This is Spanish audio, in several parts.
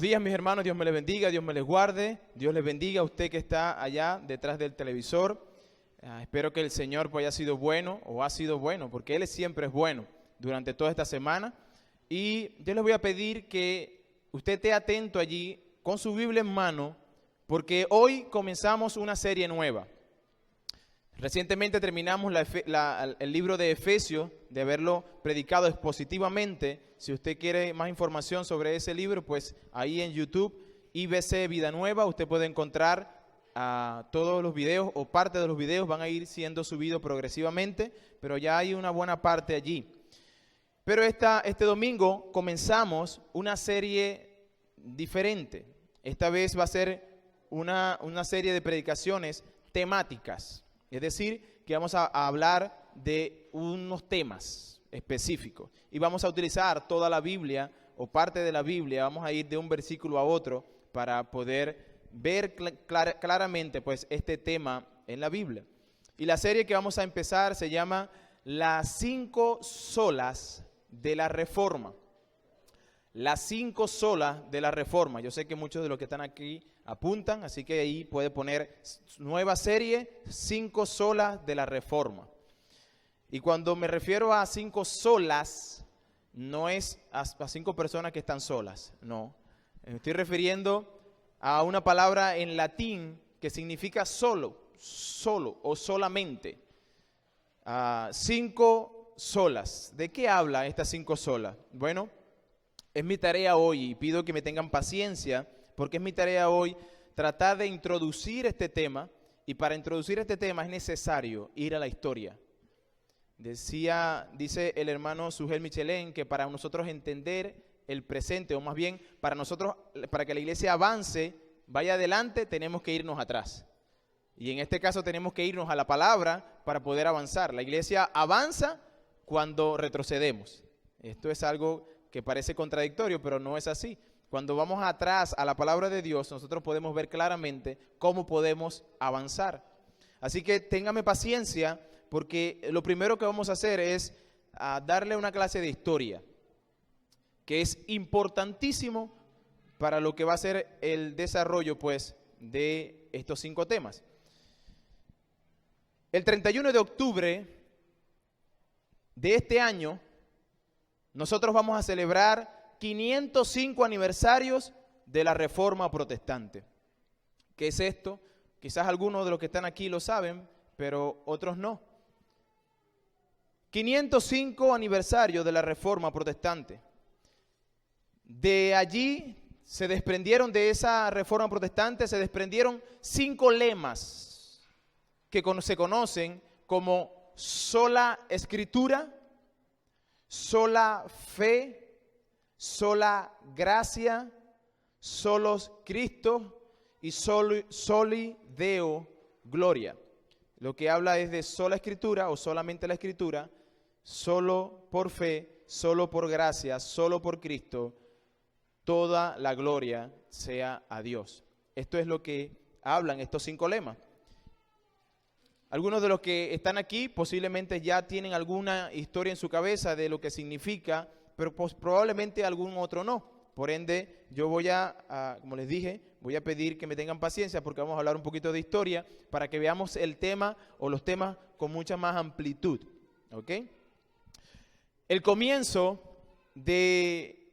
días, mis hermanos, Dios me les bendiga, Dios me les guarde, Dios les bendiga a usted que está allá detrás del televisor. Espero que el Señor pues, haya sido bueno o ha sido bueno, porque Él siempre es bueno durante toda esta semana. Y yo les voy a pedir que usted esté atento allí con su Biblia en mano, porque hoy comenzamos una serie nueva. Recientemente terminamos el libro de Efesios, de haberlo predicado expositivamente. Si usted quiere más información sobre ese libro, pues ahí en YouTube, IBC Vida Nueva, usted puede encontrar todos los videos o parte de los videos van a ir siendo subidos progresivamente, pero ya hay una buena parte allí. Pero este domingo comenzamos una serie diferente. Esta vez va a ser una serie de predicaciones temáticas. Es decir, que vamos a hablar de unos temas específicos y vamos a utilizar toda la Biblia o parte de la Biblia, vamos a ir de un versículo a otro para poder ver claramente pues, este tema en la Biblia. Y la serie que vamos a empezar se llama Las 5 solas de la Reforma. Las 5 solas de la Reforma. Yo sé que muchos de los que están aquí apuntan, así que ahí puede poner nueva serie, 5 solas de la Reforma. Y cuando me refiero a 5 solas, no es a 5 personas que están solas, no. Me estoy refiriendo a una palabra en latín que significa solo o solamente. 5 solas. ¿De qué habla estas 5 solas? Bueno, es mi tarea hoy y pido que me tengan paciencia porque es mi tarea hoy tratar de introducir este tema y para introducir este tema es necesario ir a la historia. Dice el hermano Sugel Michelén que para nosotros entender el presente o más bien para que la iglesia avance, vaya adelante, tenemos que irnos atrás. Y en este caso tenemos que irnos a la palabra para poder avanzar. La iglesia avanza cuando retrocedemos. Esto es algo que parece contradictorio, pero no es así. Cuando vamos atrás a la palabra de Dios, nosotros podemos ver claramente cómo podemos avanzar. Así que téngame paciencia, porque lo primero que vamos a hacer es darle una clase de historia, que es importantísimo para lo que va a ser el desarrollo pues, de estos 5 temas. El 31 de octubre de este año, nosotros vamos a celebrar 505 aniversarios de la Reforma Protestante. ¿Qué es esto? Quizás algunos de los que están aquí lo saben, pero otros no. 505 aniversarios de la Reforma Protestante. De allí se desprendieron, de esa Reforma Protestante, se desprendieron 5 lemas que se conocen como sola escritura, sola fe, sola gracia, solos Cristo y soli Deo gloria. Lo que habla es de sola escritura o solamente la escritura, solo por fe, solo por gracia, solo por Cristo, toda la gloria sea a Dios. Esto es lo que hablan estos 5 lemas. Algunos de los que están aquí posiblemente ya tienen alguna historia en su cabeza de lo que significa, pero probablemente algún otro no. Por ende, yo voy como les dije, voy a pedir que me tengan paciencia porque vamos a hablar un poquito de historia para que veamos el tema o los temas con mucha más amplitud. ¿Ok? El comienzo de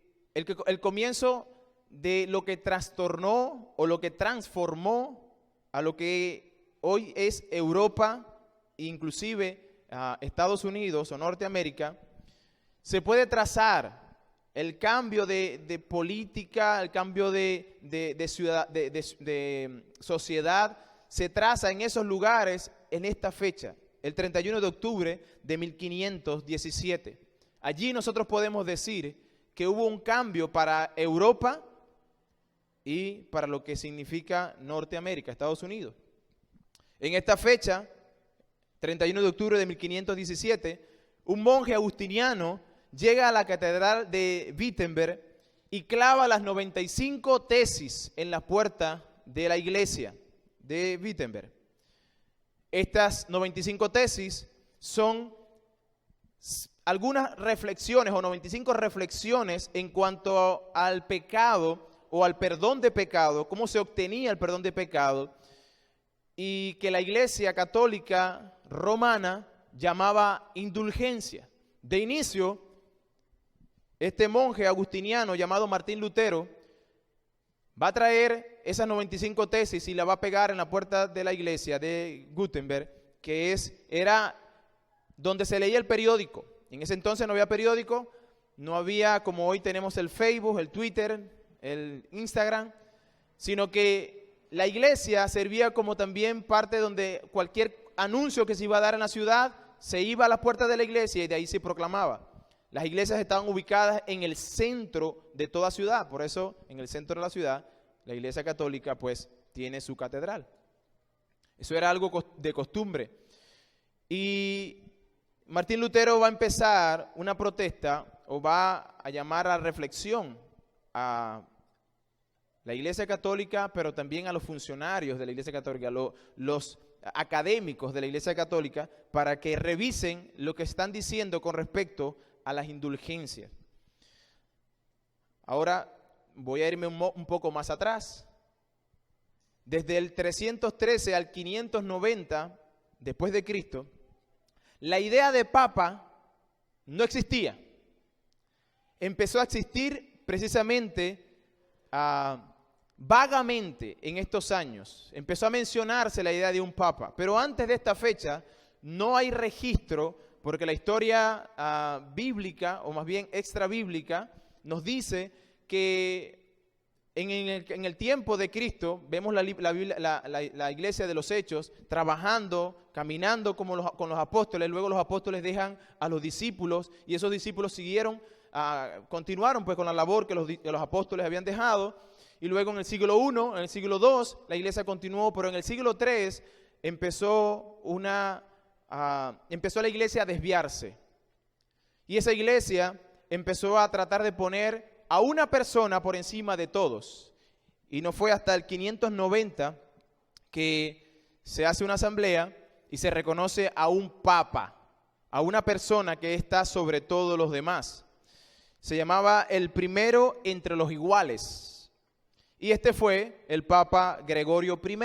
lo que trastornó o lo que transformó a lo que hoy es Europa, inclusive Estados Unidos o Norteamérica, se puede trazar el cambio de política, el cambio de sociedad, se traza en esos lugares en esta fecha, el 31 de octubre de 1517. Allí nosotros podemos decir que hubo un cambio para Europa y para lo que significa Norteamérica, Estados Unidos. En esta fecha, 31 de octubre de 1517, un monje agustiniano llega a la catedral de Wittenberg y clava las 95 tesis en la puerta de la iglesia de Wittenberg. Estas 95 tesis son algunas reflexiones o 95 reflexiones en cuanto al pecado o al perdón de pecado, cómo se obtenía el perdón de pecado, y que la Iglesia Católica Romana llamaba indulgencia. De inicio, este monje agustiniano llamado Martín Lutero va a traer esas 95 tesis y la va a pegar en la puerta de la iglesia de Gutenberg, que era donde se leía el periódico. En ese entonces no había periódico, no había como hoy tenemos el Facebook, el Twitter, el Instagram, sino que la iglesia servía como también parte donde cualquier anuncio que se iba a dar en la ciudad se iba a las puertas de la iglesia y de ahí se proclamaba. Las iglesias estaban ubicadas en el centro de toda ciudad, por eso en el centro de la ciudad la iglesia católica pues tiene su catedral. Eso era algo de costumbre. Y Martín Lutero va a empezar una protesta o va a llamar a reflexión a la iglesia católica, pero también a los funcionarios de la iglesia católica, los académicos de la iglesia católica, para que revisen lo que están diciendo con respecto a las indulgencias. Ahora voy a irme un poco más atrás. Desde el 313 al 590 después de Cristo, la idea de papa no existía. Empezó a existir precisamente vagamente en estos años. Empezó a mencionarse la idea de un papa, pero antes de esta fecha no hay registro, porque la historia bíblica, o más bien extra bíblica, nos dice que en el tiempo de Cristo, vemos la iglesia de los Hechos trabajando, caminando con los apóstoles. Luego los apóstoles dejan a los discípulos y esos discípulos continuaron pues con la labor que los apóstoles habían dejado. Y luego en el siglo I, en el siglo II, la iglesia continuó, pero en el siglo III empezó la iglesia a desviarse. Y esa iglesia empezó a tratar de poner a una persona por encima de todos. Y no fue hasta el 590 que se hace una asamblea y se reconoce a un papa, a una persona que está sobre todos los demás. Se llamaba el primero entre los iguales. Y este fue el Papa Gregorio I.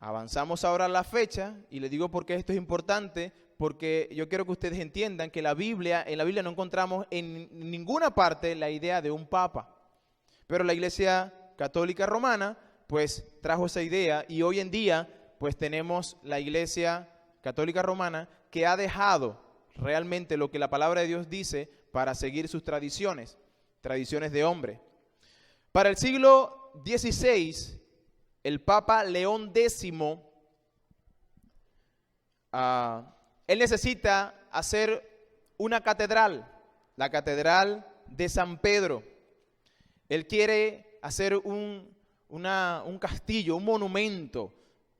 Avanzamos ahora a la fecha y les digo por qué esto es importante, porque yo quiero que ustedes entiendan que en la Biblia no encontramos en ninguna parte la idea de un papa. Pero la Iglesia Católica Romana pues trajo esa idea y hoy en día pues tenemos la Iglesia Católica Romana que ha dejado realmente lo que la palabra de Dios dice para seguir sus tradiciones de hombre. Para el siglo XVI, el Papa León X, él necesita hacer una catedral, la Catedral de San Pedro. Él quiere hacer un castillo, un monumento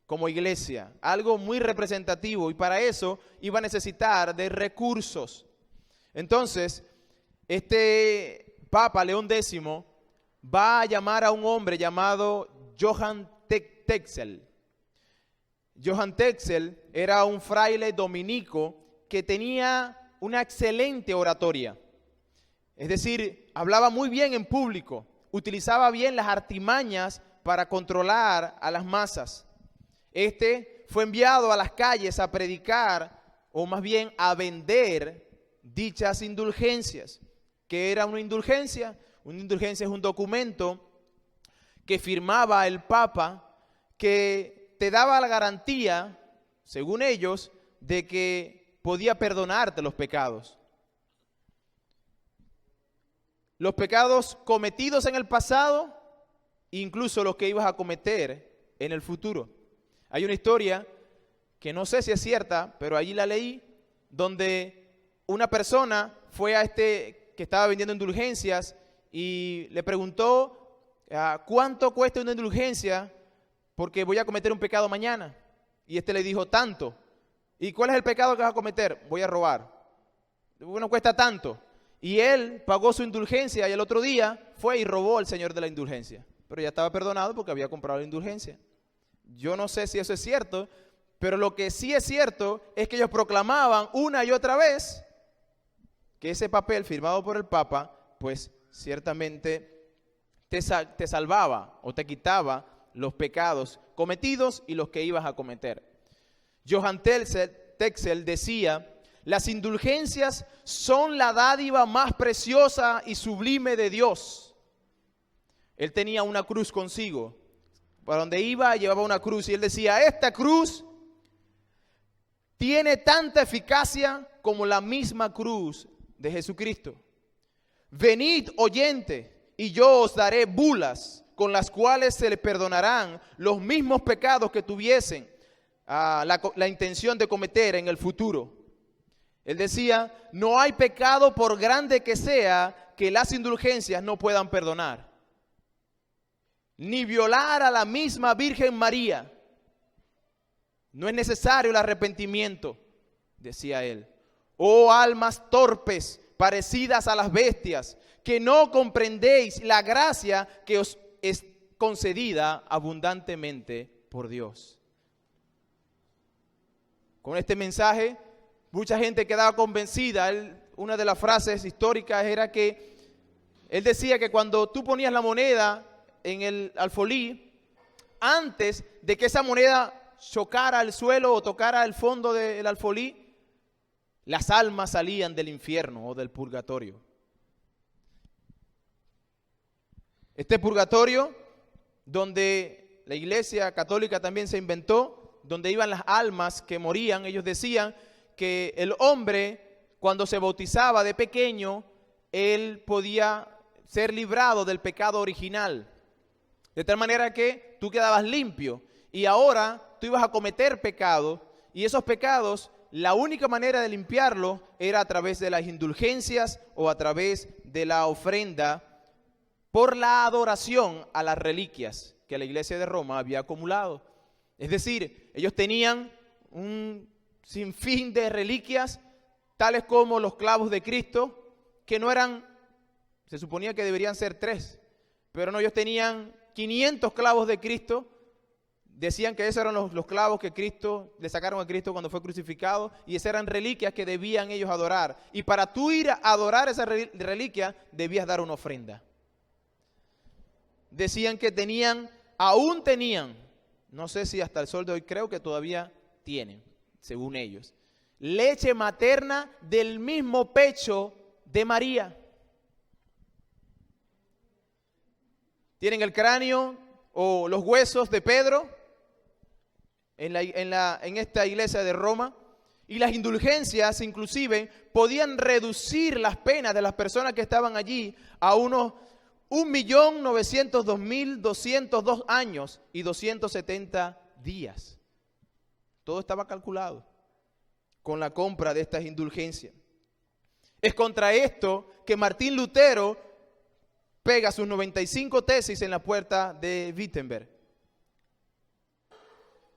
como iglesia, algo muy representativo, y para eso iba a necesitar de recursos. Entonces, este Papa León X va a llamar a un hombre llamado Johann Tetzel. Johann Tetzel era un fraile dominico que tenía una excelente oratoria. Es decir, hablaba muy bien en público, utilizaba bien las artimañas para controlar a las masas. Este fue enviado a las calles a predicar, o más bien a vender dichas indulgencias. ¿Qué era una indulgencia? Una indulgencia es un documento que firmaba el Papa que te daba la garantía, según ellos, de que podía perdonarte los pecados. Los pecados cometidos en el pasado, incluso los que ibas a cometer en el futuro. Hay una historia que no sé si es cierta, pero allí la leí, donde una persona fue a que estaba vendiendo indulgencias y le preguntó ¿cuánto cuesta una indulgencia? Porque voy a cometer un pecado mañana. Y este le dijo, tanto. ¿Y cuál es el pecado que vas a cometer? Voy a robar. Bueno, cuesta tanto. Y él pagó su indulgencia y el otro día fue y robó al señor de la indulgencia. Pero ya estaba perdonado porque había comprado la indulgencia. Yo no sé si eso es cierto, pero lo que sí es cierto es que ellos proclamaban una y otra vez que ese papel firmado por el Papa pues ciertamente te salvaba o te quitaba los pecados cometidos y los que ibas a cometer. Johann Tetzel decía: las indulgencias son la dádiva más preciosa y sublime de Dios. Él tenía una cruz consigo. Para donde iba llevaba una cruz y él decía: esta cruz tiene tanta eficacia como la misma cruz de Jesucristo. Venid, oyente, y yo os daré bulas con las cuales se le perdonarán los mismos pecados que tuviesen la intención de cometer en el futuro. Él decía: no hay pecado, por grande que sea, que las indulgencias no puedan perdonar. Ni violar a la misma Virgen María. No es necesario el arrepentimiento, decía él. Oh almas torpes, parecidas a las bestias, que no comprendéis la gracia que os es concedida abundantemente por Dios. Con este mensaje, mucha gente quedaba convencida. Una de las frases históricas era que él decía que cuando tú ponías la moneda en el alfolí, antes de que esa moneda chocara al suelo o tocara el fondo del alfolí, las almas salían del infierno o del purgatorio. Este purgatorio, donde la Iglesia Católica también se inventó, donde iban las almas que morían, ellos decían que el hombre, cuando se bautizaba de pequeño, él podía ser librado del pecado original, de tal manera que tú quedabas limpio, y ahora tú ibas a cometer pecado, y esos pecados, la única manera de limpiarlo era a través de las indulgencias o a través de la ofrenda por la adoración a las reliquias que la Iglesia de Roma había acumulado. Es decir, ellos tenían un sinfín de reliquias, tales como los clavos de Cristo, que no eran, se suponía que deberían ser 3, pero no, ellos tenían 500 clavos de Cristo. Decían que esos eran los clavos que le sacaron a Cristo cuando fue crucificado, y esas eran reliquias que debían ellos adorar. Y para tú ir a adorar esa reliquia, debías dar una ofrenda. Decían que aún tenían, no sé si hasta el sol de hoy, creo que todavía tienen, según ellos, leche materna del mismo pecho de María. Tienen el cráneo o los huesos de Pedro en esta iglesia de Roma, y las indulgencias inclusive podían reducir las penas de las personas que estaban allí a unos 1.902.202 años y 270 días. Todo estaba calculado con la compra de estas indulgencias. Es contra esto que Martín Lutero pega sus 95 tesis en la puerta de Wittenberg.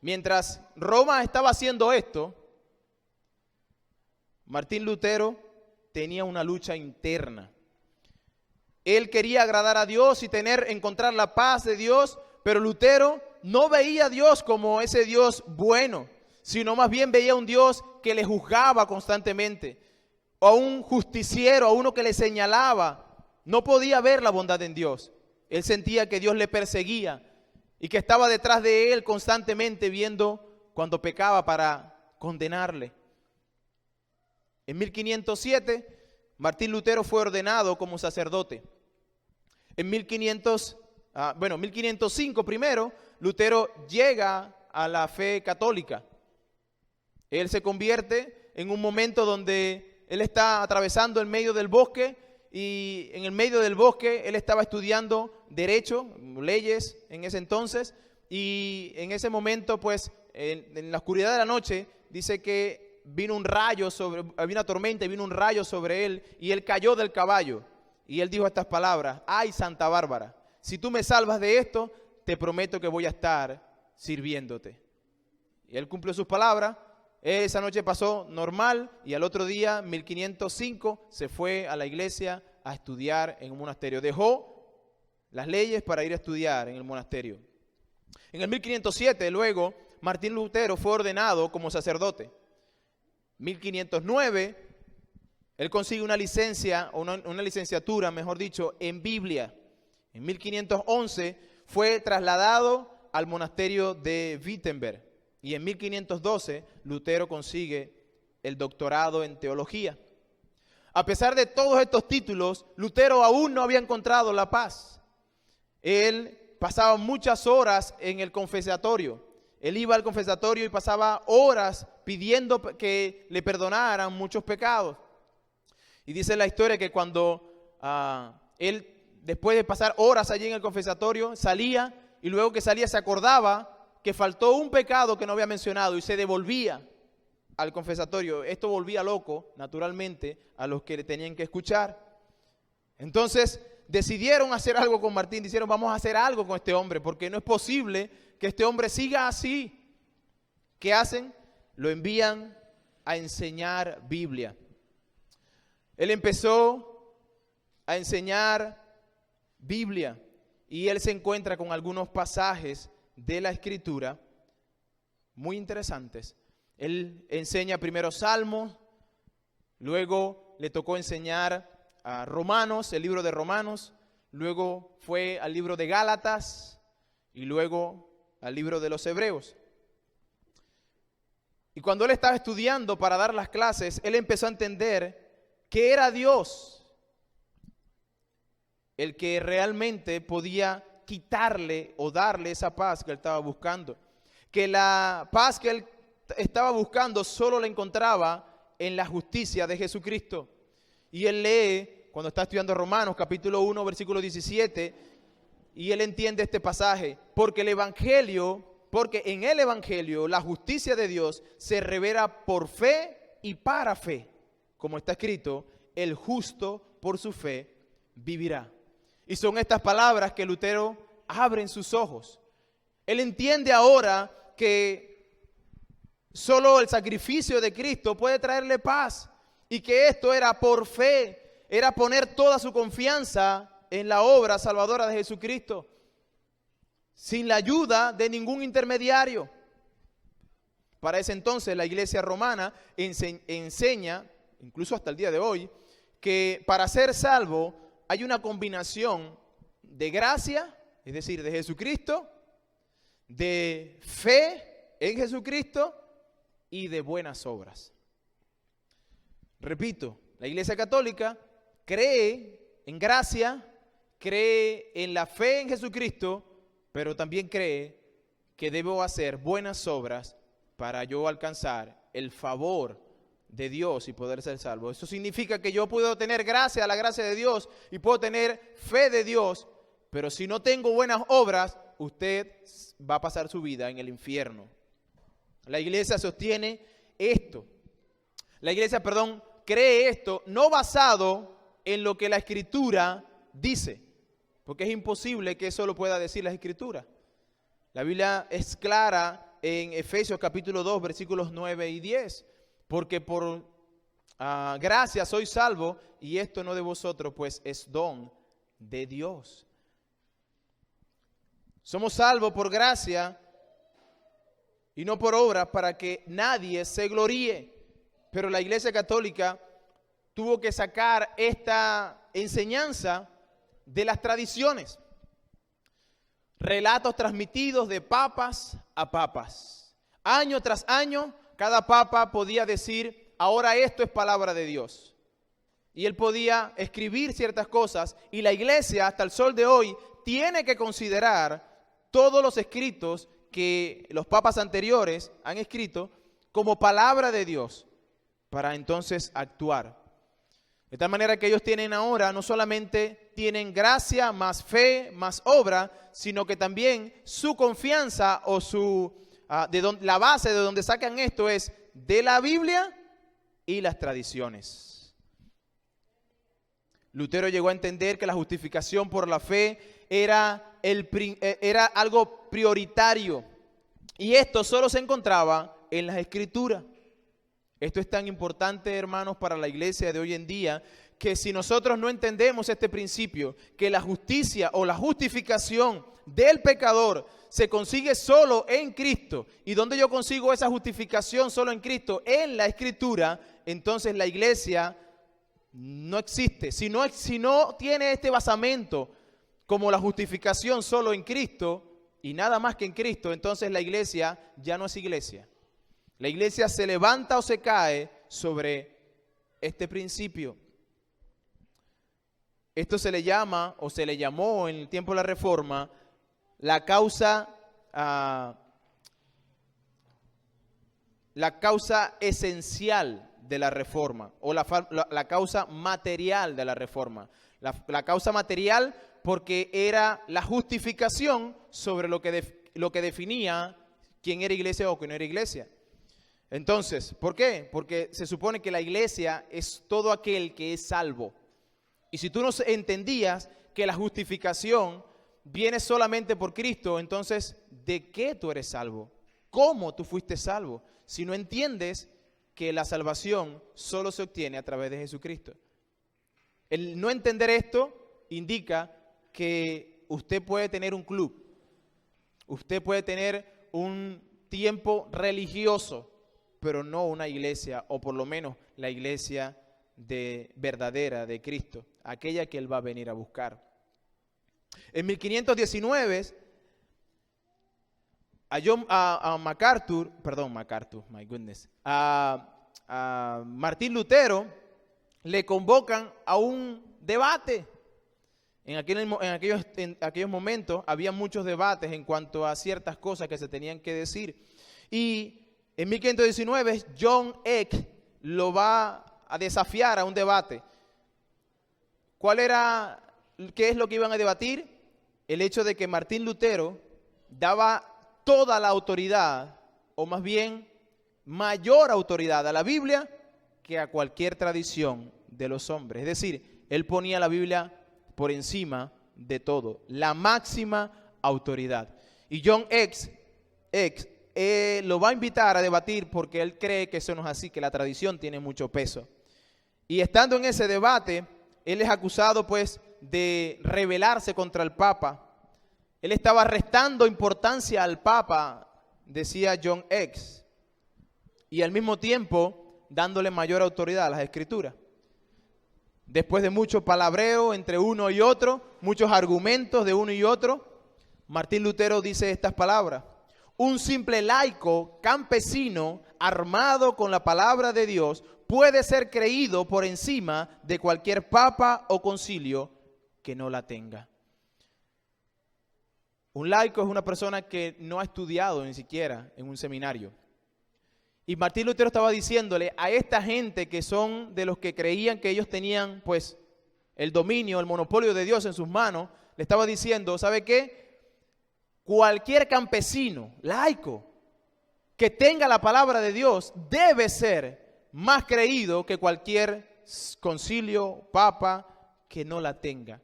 Mientras Roma estaba haciendo esto, Martín Lutero tenía una lucha interna. Él quería agradar a Dios y encontrar la paz de Dios, pero Lutero no veía a Dios como ese Dios bueno, sino más bien veía a un Dios que le juzgaba constantemente, o a un justiciero, a uno que le señalaba. No podía ver la bondad en Dios. Él sentía que Dios le perseguía y que estaba detrás de él constantemente viendo cuando pecaba para condenarle. En 1507, Martín Lutero fue ordenado como sacerdote. En 1505 primero, Lutero llega a la fe católica. Él se convierte en un momento donde él está atravesando el medio del bosque, y en el medio del bosque él estaba estudiando derecho, leyes en ese entonces, y en ese momento pues en la oscuridad de la noche dice que vino un rayo había una tormenta y vino un rayo sobre él, y él cayó del caballo, y él dijo estas palabras: ay, Santa Bárbara, si tú me salvas de esto, te prometo que voy a estar sirviéndote. Y él cumplió sus palabras. Esa noche pasó normal, y al otro día, 1505, se fue a la iglesia a estudiar en un monasterio. Dejó las leyes para ir a estudiar en el monasterio. En el 1507, luego, Martín Lutero fue ordenado como sacerdote. 1509, Él consigue una licencia, o una licenciatura, mejor dicho, en Biblia. En 1511 fue trasladado al monasterio de Wittenberg. Y en 1512 Lutero consigue el doctorado en teología. A pesar de todos estos títulos, Lutero aún no había encontrado la paz. Él pasaba muchas horas en el confesatorio. Él iba al confesatorio y pasaba horas pidiendo que le perdonaran muchos pecados. Y dice la historia que cuando él, después de pasar horas allí en el confesatorio, salía y luego que salía se acordaba que faltó un pecado que no había mencionado y se devolvía al confesatorio. Esto volvía loco, naturalmente, a los que le tenían que escuchar. Entonces decidieron hacer algo con Martín, dijeron vamos a hacer algo con este hombre porque no es posible que este hombre siga así. ¿Qué hacen? Lo envían a enseñar Biblia. Él empezó a enseñar Biblia y él se encuentra con algunos pasajes de la Escritura muy interesantes. Él enseña primero Salmos, luego le tocó enseñar a Romanos, el libro de Romanos, luego fue al libro de Gálatas y luego al libro de los Hebreos. Y cuando él estaba estudiando para dar las clases, él empezó a entender que era Dios el que realmente podía quitarle o darle esa paz que él estaba buscando. Que la paz que él estaba buscando solo la encontraba en la justicia de Jesucristo. Y él lee, cuando está estudiando Romanos, capítulo 1, versículo 17, y él entiende este pasaje, porque en el Evangelio la justicia de Dios se revela por fe y para fe. Como está escrito, el justo por su fe vivirá. Y son estas palabras que Lutero abre en sus ojos. Él entiende ahora que solo el sacrificio de Cristo puede traerle paz y que esto era por fe, era poner toda su confianza en la obra salvadora de Jesucristo, sin la ayuda de ningún intermediario. Para ese entonces la iglesia romana enseña, incluso hasta el día de hoy, que para ser salvo hay una combinación de gracia, es decir, de Jesucristo, de fe en Jesucristo y de buenas obras. Repito, la Iglesia Católica cree en gracia, cree en la fe en Jesucristo, pero también cree que debo hacer buenas obras para yo alcanzar el favor de Dios y poder ser salvo. Eso significa que yo puedo tener gracia, la gracia de Dios, y puedo tener fe de Dios, pero si no tengo buenas obras, usted va a pasar su vida en el infierno. La iglesia sostiene esto. La iglesia, cree esto no basado en lo que la Escritura dice, porque es imposible que eso lo pueda decir la Escritura. La Biblia es clara en Efesios capítulo 2, versículos 9 y 10. Porque por gracia soy salvo, y esto no de vosotros, pues es don de Dios. Somos salvos por gracia y no por obras, para que nadie se gloríe. Pero la Iglesia Católica tuvo que sacar esta enseñanza de las tradiciones. Relatos transmitidos de papas a papas. Año tras año, cada papa podía decir, ahora esto es palabra de Dios. Y él podía escribir ciertas cosas, y la iglesia hasta el sol de hoy tiene que considerar todos los escritos que los papas anteriores han escrito como palabra de Dios para entonces actuar. De tal manera que ellos tienen ahora, no solamente tienen gracia, más fe, más obra, sino que también su confianza o la base de donde sacan esto es de la Biblia y las tradiciones. Lutero llegó a entender que la justificación por la fe era algo prioritario, y esto solo se encontraba en las Escrituras. Esto es tan importante, hermanos, para la iglesia de hoy en día, que si nosotros no entendemos este principio, que la justicia o la justificación del pecador se consigue solo en Cristo, y donde yo consigo esa justificación solo en Cristo, en la Escritura, entonces la iglesia No existe. Si no tiene este basamento como la justificación solo en Cristo y nada más que en Cristo, entonces la iglesia ya no es iglesia. La iglesia se levanta o se cae sobre este principio. Esto se le llama o se le llamó en el tiempo de la Reforma la causa esencial de la Reforma o la causa material de la Reforma. La causa material porque era la justificación sobre lo que definía quién era iglesia o quién no era iglesia. Entonces, ¿por qué? Porque se supone que la iglesia es todo aquel que es salvo. Y si tú no entendías que la justificación viene solamente por Cristo, entonces, ¿de qué tú eres salvo? ¿Cómo tú fuiste salvo? Si no entiendes que la salvación solo se obtiene a través de Jesucristo. El no entender esto indica que usted puede tener un club, usted puede tener un tiempo religioso, pero no una iglesia, o por lo menos la iglesia verdadera de Cristo, aquella que Él va a venir a buscar. En 1519, a Martín Lutero le convocan a un debate. En aquellos momentos había muchos debates en cuanto a ciertas cosas que se tenían que decir. Y en 1519 John Eck lo va a desafiar a un debate. ¿Qué es lo que iban a debatir? El hecho de que Martín Lutero daba toda la autoridad, o más bien mayor autoridad a la Biblia que a cualquier tradición de los hombres. Es decir, él ponía la Biblia por encima de todo, la máxima autoridad. Y John Eck lo va a invitar a debatir porque él cree que eso no es así, que la tradición tiene mucho peso. Y estando en ese debate, él es acusado pues de rebelarse contra el Papa. Él estaba restando importancia al Papa, decía John Eck, y al mismo tiempo dándole mayor autoridad a las Escrituras. Después de mucho palabreo entre uno y otro, muchos argumentos de uno y otro, Martín Lutero dice estas palabras: un simple laico campesino armado con la palabra de Dios puede ser creído por encima de cualquier papa o concilio que no la tenga. Un laico es una persona que no ha estudiado ni siquiera en un seminario. Y Martín Lutero estaba diciéndole a esta gente que son de los que creían que ellos tenían pues el dominio, el monopolio de Dios en sus manos, le estaba diciendo, ¿sabe qué? Cualquier campesino, laico, que tenga la palabra de Dios debe ser más creído que cualquier concilio, papa, que no la tenga.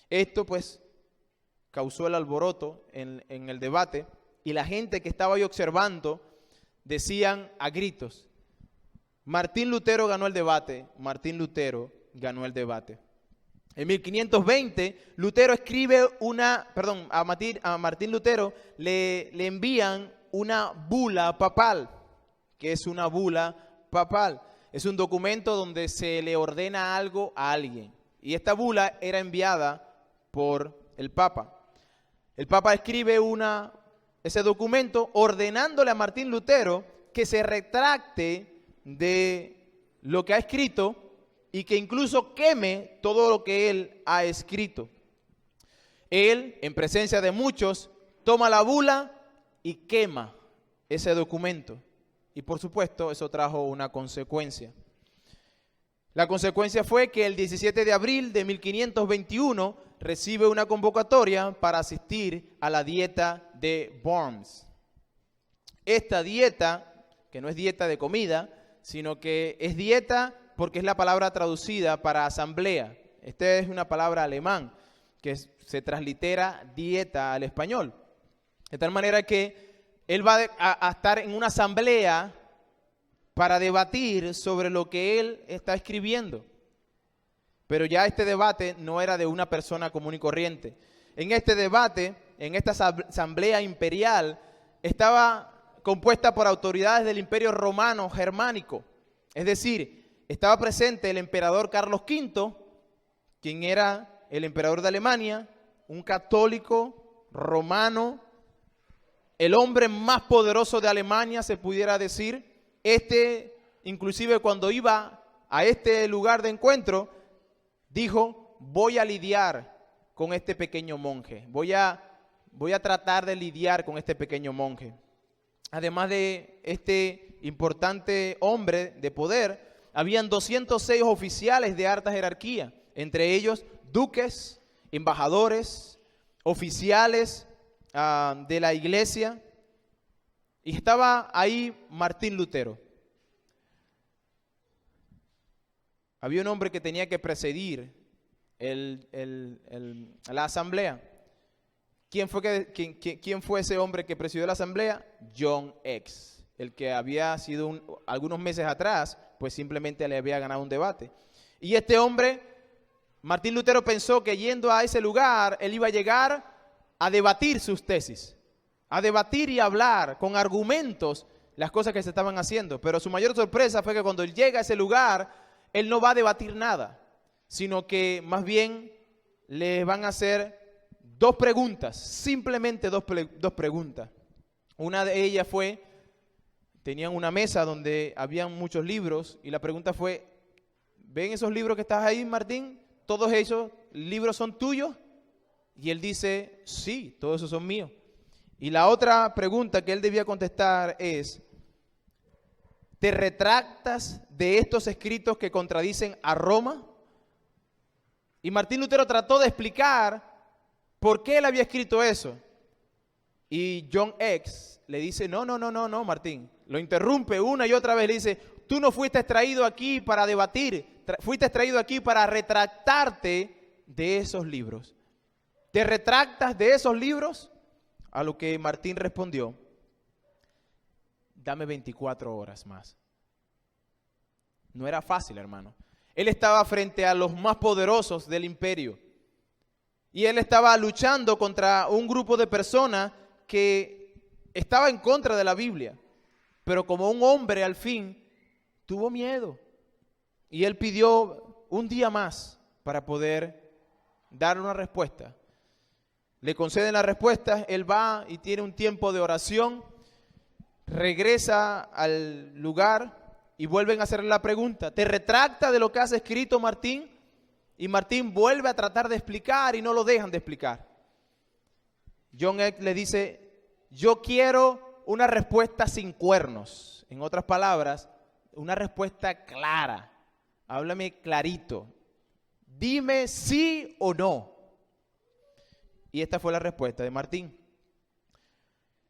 Esto pues causó el alboroto en el debate, y la gente que estaba ahí observando decían a gritos: Martín Lutero ganó el debate, Martín Lutero ganó el debate. En 1520, Lutero escribe a Martín Lutero le envían una bula papal. ¿Qué es una bula papal? Es un documento donde se le ordena algo a alguien. Y esta bula era enviada por el Papa. El Papa escribe ese documento ordenándole a Martín Lutero que se retracte de lo que ha escrito y que incluso queme todo lo que él ha escrito. Él, en presencia de muchos, toma la bula y quema ese documento. Y por supuesto, eso trajo una consecuencia. La consecuencia fue que el 17 de abril de 1521 recibe una convocatoria para asistir a la dieta de Worms. Esta dieta, que no es dieta de comida, sino que es dieta porque es la palabra traducida para asamblea. Esta es una palabra alemán que se translitera dieta al español. De tal manera que él va a estar en una asamblea para debatir sobre lo que él está escribiendo. Pero ya este debate no era de una persona común y corriente. En este debate, en esta asamblea imperial, estaba compuesta por autoridades del Imperio Romano Germánico. Es decir, estaba presente el emperador Carlos V, quien era el emperador de Alemania, un católico romano, el hombre más poderoso de Alemania, se pudiera decir. Inclusive cuando iba a este lugar de encuentro, dijo: voy a lidiar con este pequeño monje, voy a tratar de lidiar con este pequeño monje. Además de este importante hombre de poder, habían 206 oficiales de alta jerarquía, entre ellos duques, embajadores, oficiales de la iglesia, y estaba ahí Martín Lutero. Había un hombre que tenía que presidir la asamblea. ¿Quién fue ese hombre que presidió la asamblea? John X, el que había sido algunos meses atrás, pues simplemente le había ganado un debate. Y este hombre, Martín Lutero, pensó que yendo a ese lugar, él iba a llegar a debatir sus tesis, a debatir y hablar con argumentos las cosas que se estaban haciendo. Pero su mayor sorpresa fue que cuando él llega a ese lugar, él no va a debatir nada, sino que más bien le van a hacer dos preguntas, simplemente dos preguntas. Una de ellas fue, tenían una mesa donde habían muchos libros, y la pregunta fue: ¿ven esos libros que estás ahí, Martín? ¿Todos esos libros son tuyos? Y él dice: sí, todos esos son míos. Y la otra pregunta que él debía contestar es: ¿te retractas de estos escritos que contradicen a Roma? Y Martín Lutero trató de explicar por qué él había escrito eso. Y John X le dice: no, Martín. Lo interrumpe una y otra vez, le dice: tú no fuiste traído aquí para debatir, fuiste traído aquí para retractarte de esos libros. ¿Te retractas de esos libros? A lo que Martín respondió: dame 24 horas más. No era fácil, hermano. Él estaba frente a los más poderosos del imperio. Y él estaba luchando contra un grupo de personas que estaba en contra de la Biblia. Pero como un hombre, al fin, tuvo miedo. Y él pidió un día más para poder dar una respuesta. Le conceden la respuesta, él va y tiene un tiempo de oración, regresa al lugar y vuelven a hacerle la pregunta: ¿te retracta de lo que has escrito, Martín? Y Martín vuelve a tratar de explicar y no lo dejan de explicar. John X le dice: yo quiero una respuesta sin cuernos. En otras palabras, una respuesta clara. Háblame clarito. Dime sí o no. Y esta fue la respuesta de Martín: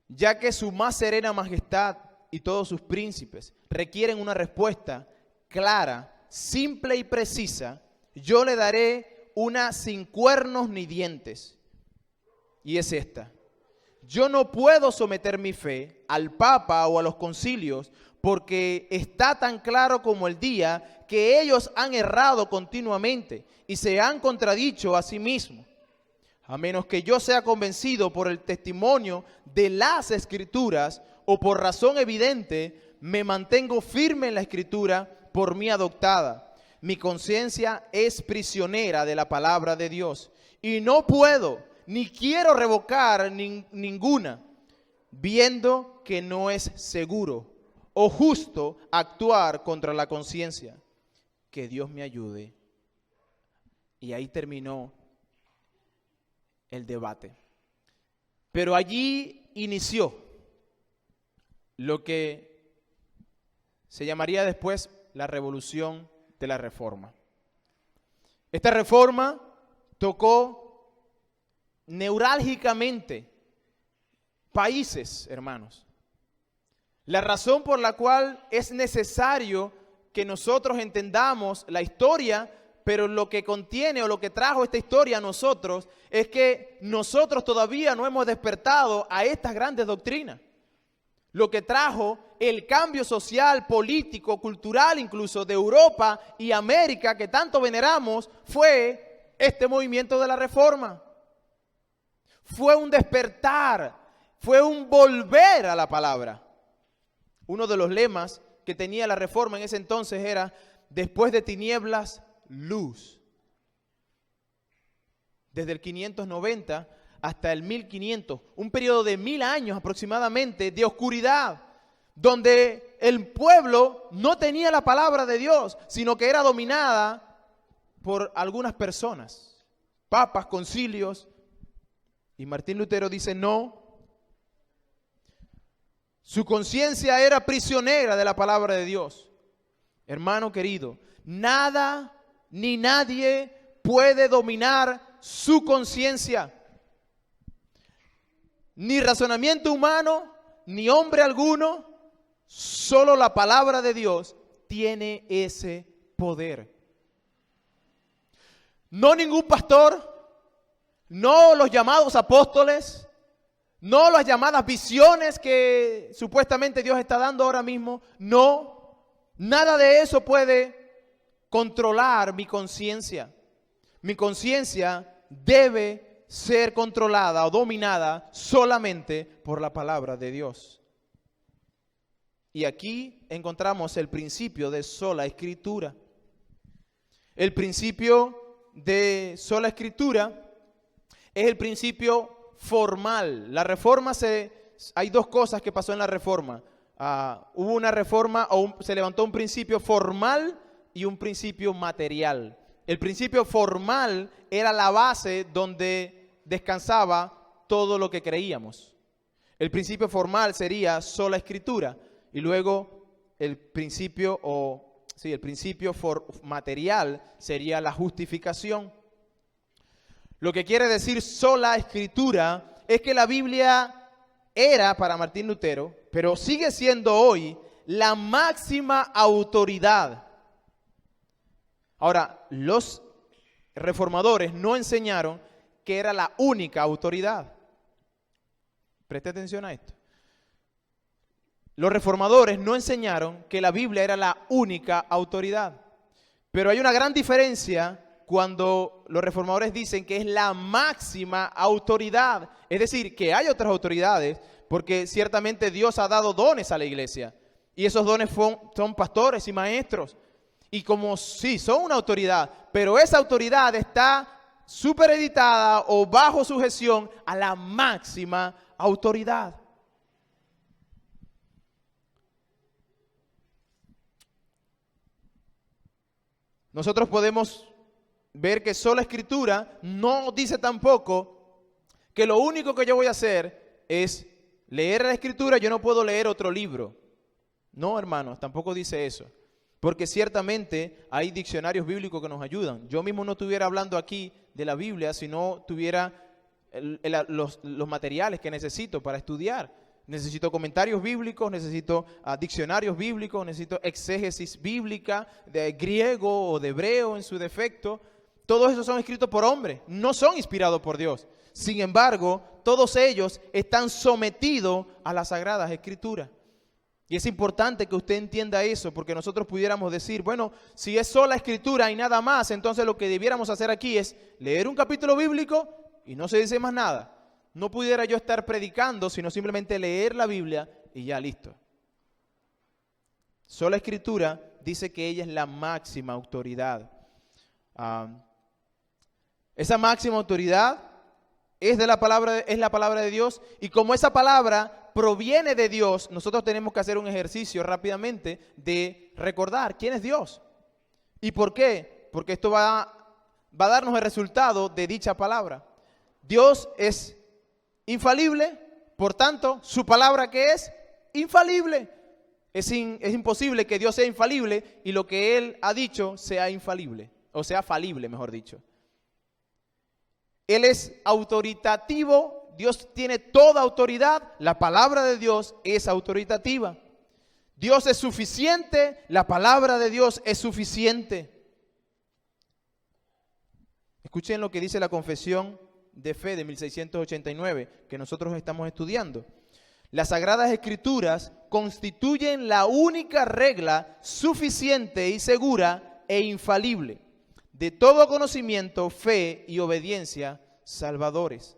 ya que su más serena majestad y todos sus príncipes requieren una respuesta clara, simple y precisa, yo le daré una sin cuernos ni dientes. Y es esta: yo no puedo someter mi fe al Papa o a los concilios, porque está tan claro como el día que ellos han errado continuamente y se han contradicho a sí mismos. A menos que yo sea convencido por el testimonio de las Escrituras o por razón evidente, me mantengo firme en la Escritura por mí adoptada. Mi conciencia es prisionera de la palabra de Dios y no puedo ni quiero revocar ninguna, viendo que no es seguro o justo actuar contra la conciencia. Que Dios me ayude. Y ahí terminó el debate. Pero allí inició lo que se llamaría después la revolución de la Reforma. Esta reforma tocó neurálgicamente países, hermanos. La razón por la cual es necesario que nosotros entendamos la historia, pero lo que contiene o lo que trajo esta historia a nosotros es que nosotros todavía no hemos despertado a estas grandes doctrinas. Lo que trajo el cambio social, político, cultural incluso de Europa y América que tanto veneramos fue este movimiento de la Reforma. Fue un despertar, fue un volver a la palabra. Uno de los lemas que tenía la Reforma en ese entonces era: después de tinieblas, luz. Desde el 590 hasta el 1500, un periodo de 1000 años aproximadamente de oscuridad, donde el pueblo no tenía la palabra de Dios, sino que era dominada por algunas personas, papas, concilios. Y Martín Lutero dice no. Su conciencia era prisionera de la palabra de Dios. Hermano querido, nada ni nadie puede dominar su conciencia. Ni razonamiento humano, ni hombre alguno, solo la palabra de Dios tiene ese poder. No ningún pastor, no los llamados apóstoles, no las llamadas visiones que supuestamente Dios está dando ahora mismo. No, nada de eso puede controlar mi conciencia. Mi conciencia debe ser controlada o dominada solamente por la palabra de Dios. Y aquí encontramos el principio de sola escritura. El principio de sola escritura es el principio formal. La reforma hay dos cosas que pasó en la reforma. Hubo una reforma se levantó un principio formal y un principio material. El principio formal era la base donde descansaba todo lo que creíamos. El principio formal sería sola escritura y luego el principio material sería la justificación. Lo que quiere decir sola escritura es que la Biblia era para Martín Lutero, pero sigue siendo hoy la máxima autoridad. Ahora, los reformadores no enseñaron que era la única autoridad. Preste atención a esto. Los reformadores no enseñaron que la Biblia era la única autoridad. Pero hay una gran diferencia cuando los reformadores dicen que es la máxima autoridad. Es decir, que hay otras autoridades, porque ciertamente Dios ha dado dones a la iglesia. Y esos dones son pastores y maestros. Y como sí, son una autoridad, pero esa autoridad está supereditada o bajo sujeción a la máxima autoridad. Nosotros podemos ver que sola escritura no dice tampoco que lo único que yo voy a hacer es leer la escritura. Yo no puedo leer otro libro. No, hermanos, tampoco dice eso. Porque ciertamente hay diccionarios bíblicos que nos ayudan. Yo mismo no estuviera hablando aquí de la Biblia si no tuviera los materiales que necesito para estudiar. Necesito comentarios bíblicos, necesito diccionarios bíblicos, necesito exégesis bíblica de griego o de hebreo en su defecto. Todos esos son escritos por hombres, no son inspirados por Dios. Sin embargo, todos ellos están sometidos a las Sagradas Escrituras. Y es importante que usted entienda eso, porque nosotros pudiéramos decir, bueno, si es sola escritura y nada más, entonces lo que debiéramos hacer aquí es leer un capítulo bíblico y no se dice más nada. No pudiera yo estar predicando, sino simplemente leer la Biblia y ya listo. Sola escritura dice que ella es la máxima autoridad. Esa máxima autoridad es la palabra de Dios, y como esa palabra proviene de Dios, nosotros tenemos que hacer un ejercicio rápidamente de recordar quién es Dios. ¿Y por qué? Porque esto va a darnos el resultado de dicha palabra. Dios es infalible, por tanto, su palabra que es infalible. Es imposible que Dios sea infalible y lo que Él ha dicho sea infalible, o sea falible, mejor dicho. Él es autoritativo. Dios tiene toda autoridad, la palabra de Dios es autoritativa. Dios es suficiente, la palabra de Dios es suficiente. Escuchen lo que dice la Confesión de Fe de 1689, que nosotros estamos estudiando. Las Sagradas Escrituras constituyen la única regla suficiente y segura e infalible de todo conocimiento, fe y obediencia salvadores.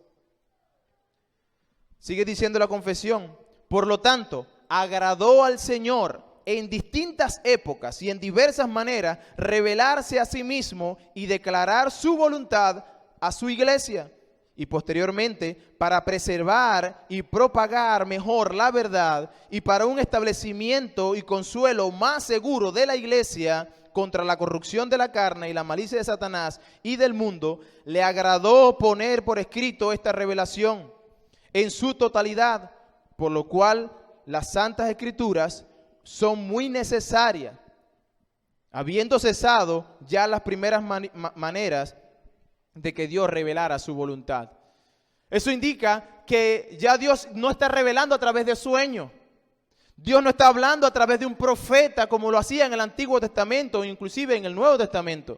Sigue diciendo la confesión, por lo tanto, agradó al Señor en distintas épocas y en diversas maneras revelarse a sí mismo y declarar su voluntad a su iglesia. Y posteriormente, para preservar y propagar mejor la verdad y para un establecimiento y consuelo más seguro de la iglesia contra la corrupción de la carne y la malicia de Satanás y del mundo, le agradó poner por escrito esta revelación en su totalidad, por lo cual las Santas Escrituras son muy necesarias, habiendo cesado ya las primeras maneras de que Dios revelara su voluntad. Eso indica que ya Dios no está revelando a través de sueños. Dios no está hablando a través de un profeta como lo hacía en el Antiguo Testamento o inclusive en el Nuevo Testamento.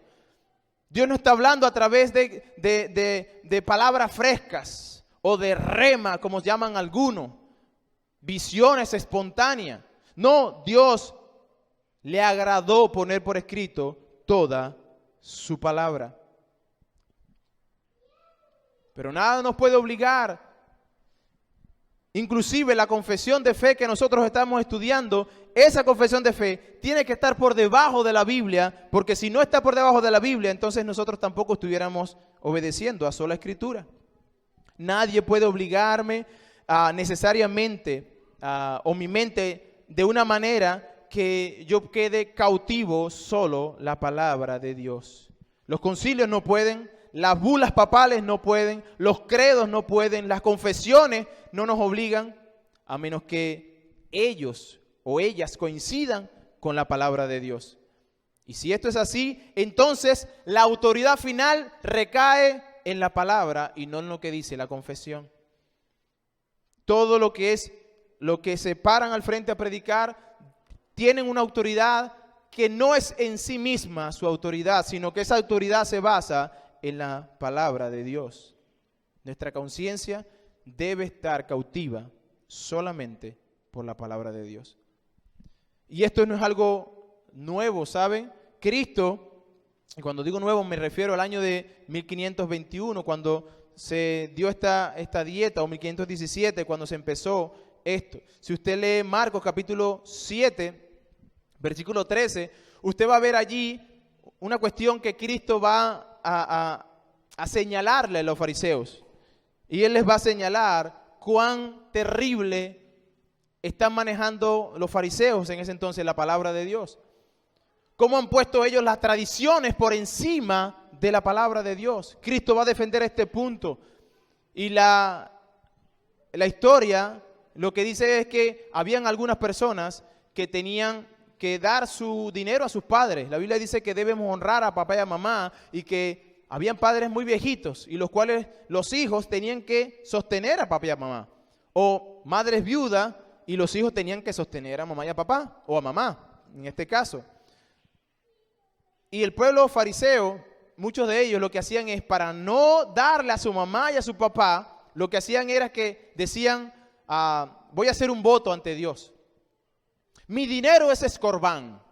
Dios no está hablando a través de palabras frescas o de rema, como llaman algunos, visiones espontáneas. No, Dios le agradó poner por escrito toda su palabra. Pero nada nos puede obligar, inclusive la confesión de fe que nosotros estamos estudiando, esa confesión de fe tiene que estar por debajo de la Biblia, porque si no está por debajo de la Biblia, entonces nosotros tampoco estuviéramos obedeciendo a sola Escritura. Nadie puede obligarme necesariamente o mi mente de una manera que yo quede cautivo solo la palabra de Dios. Los concilios no pueden. Las bulas papales no pueden, los credos no pueden, las confesiones no nos obligan, a menos que ellos o ellas coincidan con la palabra de Dios. Y si esto es así, entonces la autoridad final recae en la palabra y no en lo que dice la confesión. Todo lo que se paran al frente a predicar, tienen una autoridad que no es en sí misma su autoridad, sino que esa autoridad se basa en la palabra de Dios. Nuestra conciencia debe estar cautiva solamente por la palabra de Dios. Y esto no es algo nuevo, ¿saben? Cristo, y cuando digo nuevo me refiero al año de 1521, cuando se dio esta dieta, o 1517, cuando se empezó esto. Si usted lee Marcos capítulo 7, versículo 13, usted va a ver allí una cuestión que Cristo va a señalarle a los fariseos. Y Él les va a señalar cuán terrible están manejando los fariseos en ese entonces la palabra de Dios. Cómo han puesto ellos las tradiciones por encima de la palabra de Dios. Cristo va a defender este punto. Y la historia lo que dice es que habían algunas personas que tenían que dar su dinero a sus padres. La Biblia dice que debemos honrar a papá y a mamá y que habían padres muy viejitos y los cuales los hijos tenían que sostener a papá y a mamá. O madres viudas y los hijos tenían que sostener a mamá y a papá o a mamá, en este caso. Y el pueblo fariseo, muchos de ellos lo que hacían es para no darle a su mamá y a su papá, lo que hacían era que decían, voy a hacer un voto ante Dios. Mi dinero es escorbán.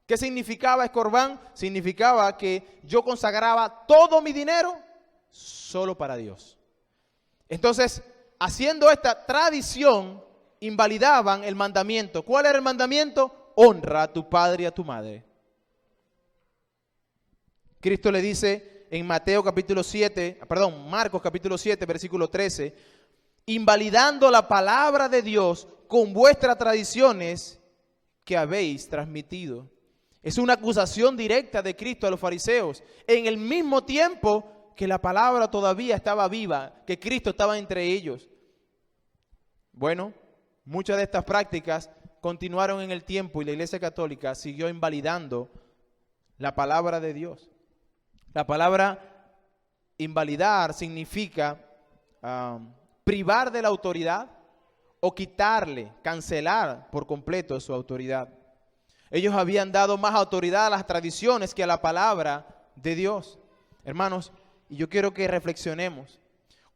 ¿Qué significaba escorbán? Significaba que yo consagraba todo mi dinero solo para Dios. Entonces, haciendo esta tradición, invalidaban el mandamiento. ¿Cuál era el mandamiento? Honra a tu padre y a tu madre. Cristo le dice en Marcos capítulo 7, versículo 13, invalidando la palabra de Dios con vuestras tradiciones que habéis transmitido. Es una acusación directa de Cristo a los fariseos, en el mismo tiempo que la palabra todavía estaba viva, que Cristo estaba entre ellos. Bueno, muchas de estas prácticas continuaron en el tiempo y la Iglesia Católica siguió invalidando la palabra de Dios. La palabra invalidar significa privar de la autoridad o quitarle, cancelar por completo su autoridad. Ellos habían dado más autoridad a las tradiciones que a la palabra de Dios. Hermanos, y yo quiero que reflexionemos.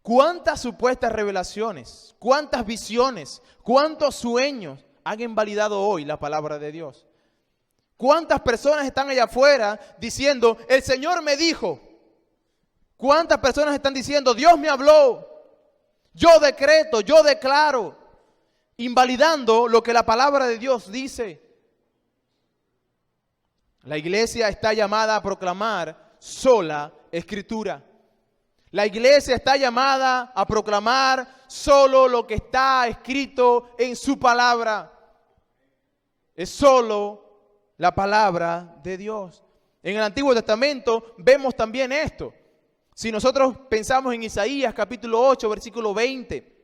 ¿Cuántas supuestas revelaciones, cuántas visiones, cuántos sueños han invalidado hoy la palabra de Dios? ¿Cuántas personas están allá afuera diciendo, el Señor me dijo? ¿Cuántas personas están diciendo, Dios me habló? Yo decreto, yo declaro, invalidando lo que la palabra de Dios dice. La iglesia está llamada a proclamar sola Escritura. La iglesia está llamada a proclamar solo lo que está escrito en su palabra. Es solo la palabra de Dios. En el Antiguo Testamento vemos también esto. Si nosotros pensamos en Isaías capítulo 8, versículo 20,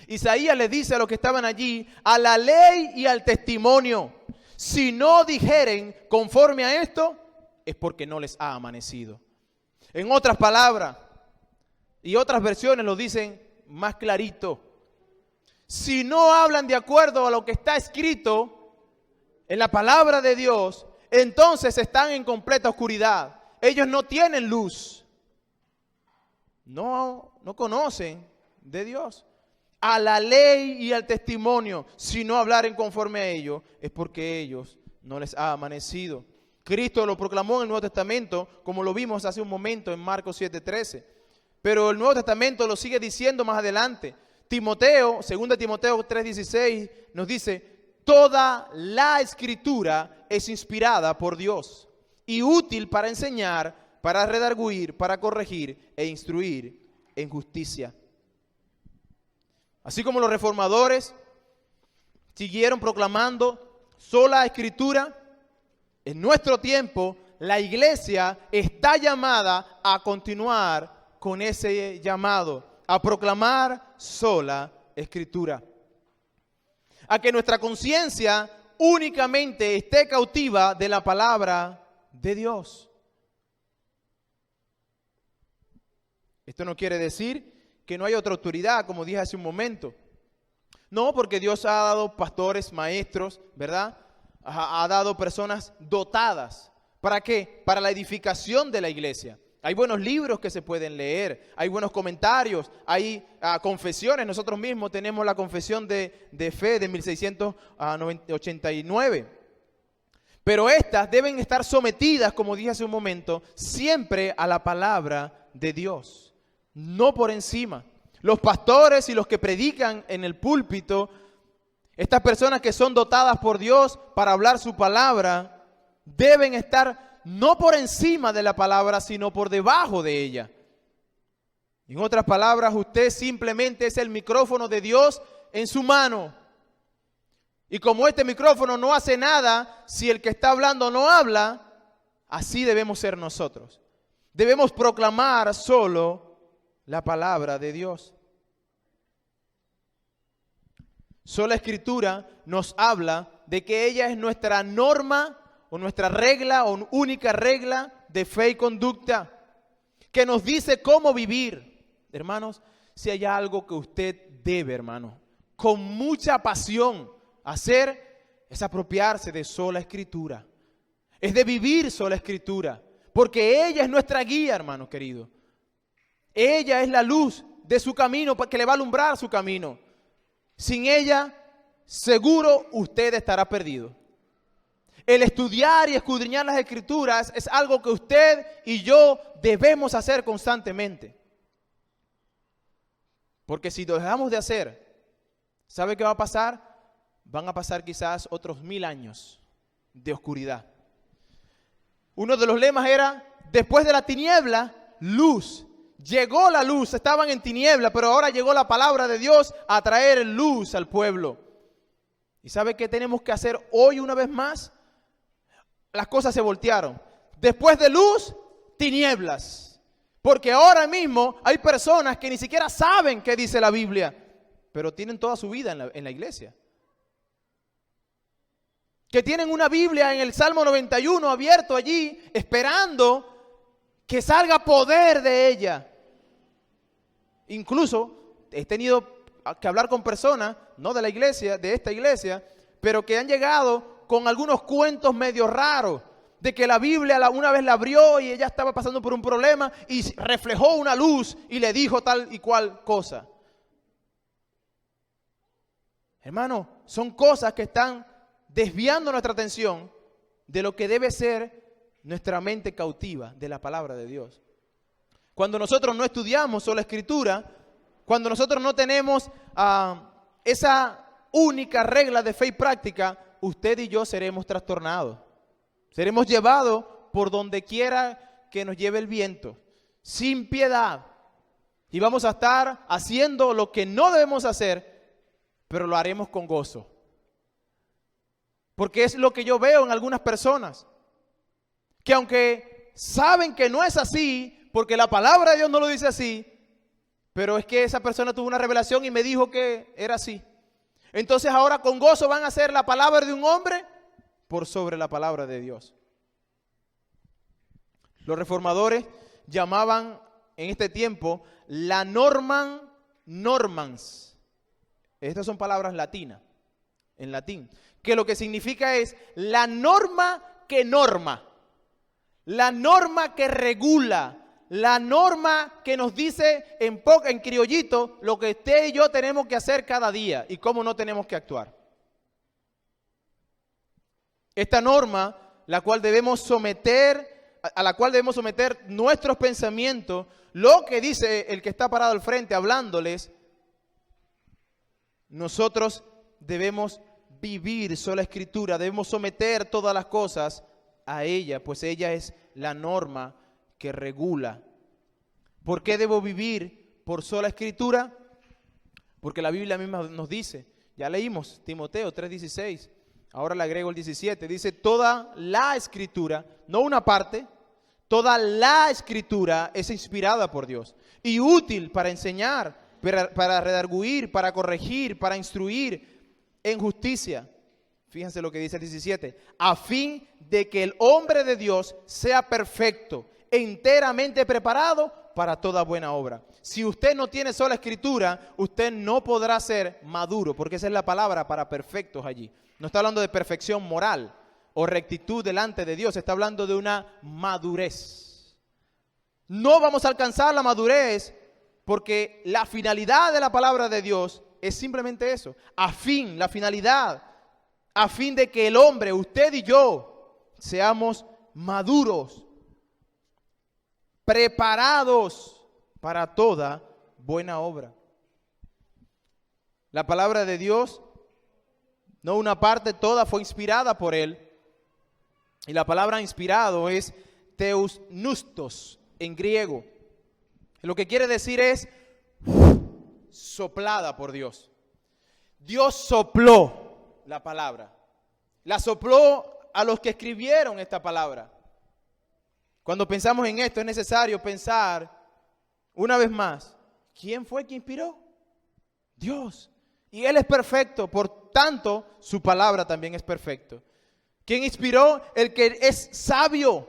Isaías les dice a los que estaban allí, a la ley y al testimonio, si no dijeren conforme a esto, es porque no les ha amanecido. En otras palabras, y otras versiones lo dicen más clarito, si no hablan de acuerdo a lo que está escrito en la palabra de Dios, entonces están en completa oscuridad. Ellos no tienen luz. No conocen de Dios. A la ley y al testimonio, si no hablaren conforme a ello, es porque ellos no les ha amanecido. Cristo lo proclamó en el Nuevo Testamento, como lo vimos hace un momento en Marcos 7:13. Pero el Nuevo Testamento lo sigue diciendo más adelante. Timoteo, 2 Timoteo 3:16, nos dice, toda la Escritura es inspirada por Dios y útil para enseñar, para redarguir, para corregir e instruir en justicia. Así como los reformadores siguieron proclamando sola Escritura, en nuestro tiempo la iglesia está llamada a continuar con ese llamado, a proclamar sola Escritura. A que nuestra conciencia únicamente esté cautiva de la palabra de Dios. Esto no quiere decir que no hay otra autoridad, como dije hace un momento. No, porque Dios ha dado pastores, maestros, ¿verdad? Ha dado personas dotadas. ¿Para qué? Para la edificación de la iglesia. Hay buenos libros que se pueden leer, hay buenos comentarios, hay confesiones. Nosotros mismos tenemos la confesión de fe de 1689. Pero estas deben estar sometidas, como dije hace un momento, siempre a la palabra de Dios. No por encima. Los pastores y los que predican en el púlpito, estas personas que son dotadas por Dios para hablar su palabra, deben estar no por encima de la palabra, sino por debajo de ella. En otras palabras, usted simplemente es el micrófono de Dios en su mano. Y como este micrófono no hace nada, si el que está hablando no habla, así debemos ser nosotros. Debemos proclamar solo la palabra de Dios. Sola Escritura nos habla de que ella es nuestra norma o nuestra regla o única regla de fe y conducta, que nos dice cómo vivir. Hermanos, si hay algo que usted debe, hermano, con mucha pasión hacer, es apropiarse de sola Escritura. Es de vivir sola Escritura, porque ella es nuestra guía, hermano querido. Ella es la luz de su camino, que le va a alumbrar su camino. Sin ella, seguro usted estará perdido. El estudiar y escudriñar las Escrituras es algo que usted y yo debemos hacer constantemente. Porque si lo dejamos de hacer, ¿sabe qué va a pasar? Van a pasar quizás otros 1000 años de oscuridad. Uno de los lemas era, después de la tiniebla, luz. Llegó la luz, estaban en tiniebla, pero ahora llegó la palabra de Dios a traer luz al pueblo. ¿Y sabe qué tenemos que hacer hoy una vez más? Las cosas se voltearon. Después de luz, tinieblas. Porque ahora mismo hay personas que ni siquiera saben qué dice la Biblia, pero tienen toda su vida en la iglesia. Que tienen una Biblia en el Salmo 91 abierto allí, esperando que salga poder de ella. Incluso he tenido que hablar con personas, no de la iglesia, de esta iglesia, pero que han llegado con algunos cuentos medio raros, de que la Biblia una vez la abrió y ella estaba pasando por un problema y reflejó una luz y le dijo tal y cual cosa. Hermano, son cosas que están desviando nuestra atención de lo que debe ser nuestra mente cautiva de la palabra de Dios. Cuando nosotros no estudiamos sola Escritura, cuando nosotros no tenemos esa única regla de fe y práctica, usted y yo seremos trastornados. Seremos llevados por donde quiera que nos lleve el viento, sin piedad. Y vamos a estar haciendo lo que no debemos hacer, pero lo haremos con gozo. Porque es lo que yo veo en algunas personas, que aunque saben que no es así, porque la palabra de Dios no lo dice así, pero es que esa persona tuvo una revelación y me dijo que era así. Entonces ahora con gozo van a hacer la palabra de un hombre por sobre la palabra de Dios. Los reformadores llamaban en este tiempo la norma normans. Estas son palabras latinas, en latín, que lo que significa es la norma que norma, la norma que regula, la norma que nos dice en criollito lo que usted y yo tenemos que hacer cada día y cómo no tenemos que actuar. Esta norma, a la cual debemos someter nuestros pensamientos, lo que dice el que está parado al frente hablándoles, nosotros debemos vivir sola escritura, debemos someter todas las cosas a ella, pues ella es la norma que regula. ¿Por qué debo vivir por sola escritura? Porque la Biblia misma nos dice, ya leímos Timoteo 3:16, ahora le agrego el 17, dice toda la escritura, no una parte, toda la escritura es inspirada por Dios y útil para enseñar, para redarguir, para corregir, para instruir en justicia. Fíjense lo que dice el 17, a fin de que el hombre de Dios sea perfecto, enteramente preparado para toda buena obra. Si usted no tiene sola escritura, usted no podrá ser maduro, porque esa es la palabra para perfectos allí. No está hablando de perfección moral o rectitud delante de Dios, está hablando de una madurez. No vamos a alcanzar la madurez porque la finalidad de la palabra de Dios es simplemente eso, la finalidad, a fin de que el hombre, usted y yo, seamos maduros, preparados para toda buena obra. La palabra de Dios, no una parte, toda fue inspirada por Él. Y la palabra inspirado es theopneustos en griego. Lo que quiere decir es soplada por Dios. Dios sopló la palabra. La sopló a los que escribieron esta palabra. Cuando pensamos en esto es necesario pensar una vez más, ¿quién fue quien inspiró? Dios. Y Él es perfecto, por tanto, su palabra también es perfecta. ¿Quién inspiró? El que es sabio,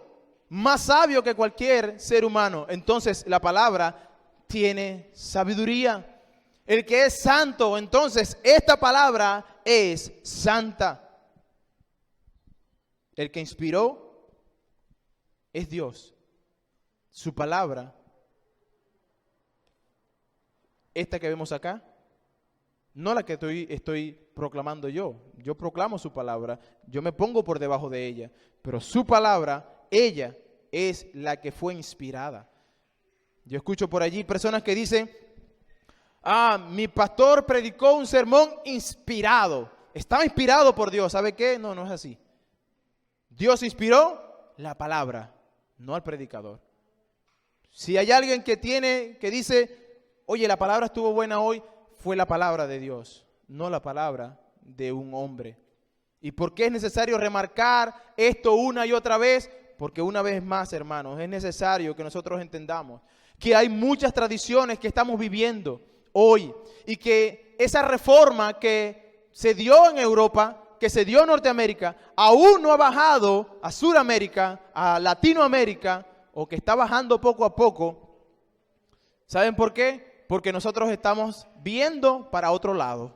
más sabio que cualquier ser humano. Entonces la palabra tiene sabiduría. El que es santo, entonces esta palabra es santa. El que inspiró es Dios. Su palabra, esta que vemos acá, no la que estoy proclamando yo. Yo proclamo su palabra, yo me pongo por debajo de ella, pero su palabra, ella es la que fue inspirada. Yo escucho por allí personas que dicen, mi pastor predicó un sermón inspirado. Estaba inspirado por Dios. ¿Sabe qué? No es así. Dios inspiró la palabra, no al predicador. Si hay alguien que dice, oye, la palabra estuvo buena hoy, fue la palabra de Dios, no la palabra de un hombre. ¿Y por qué es necesario remarcar esto una y otra vez? Porque una vez más, hermanos, es necesario que nosotros entendamos que hay muchas tradiciones que estamos viviendo hoy y que esa reforma que se dio en Europa, que se dio en Norteamérica, aún no ha bajado a Sudamérica, a Latinoamérica, o que está bajando poco a poco. ¿Saben por qué? Porque nosotros estamos viendo para otro lado.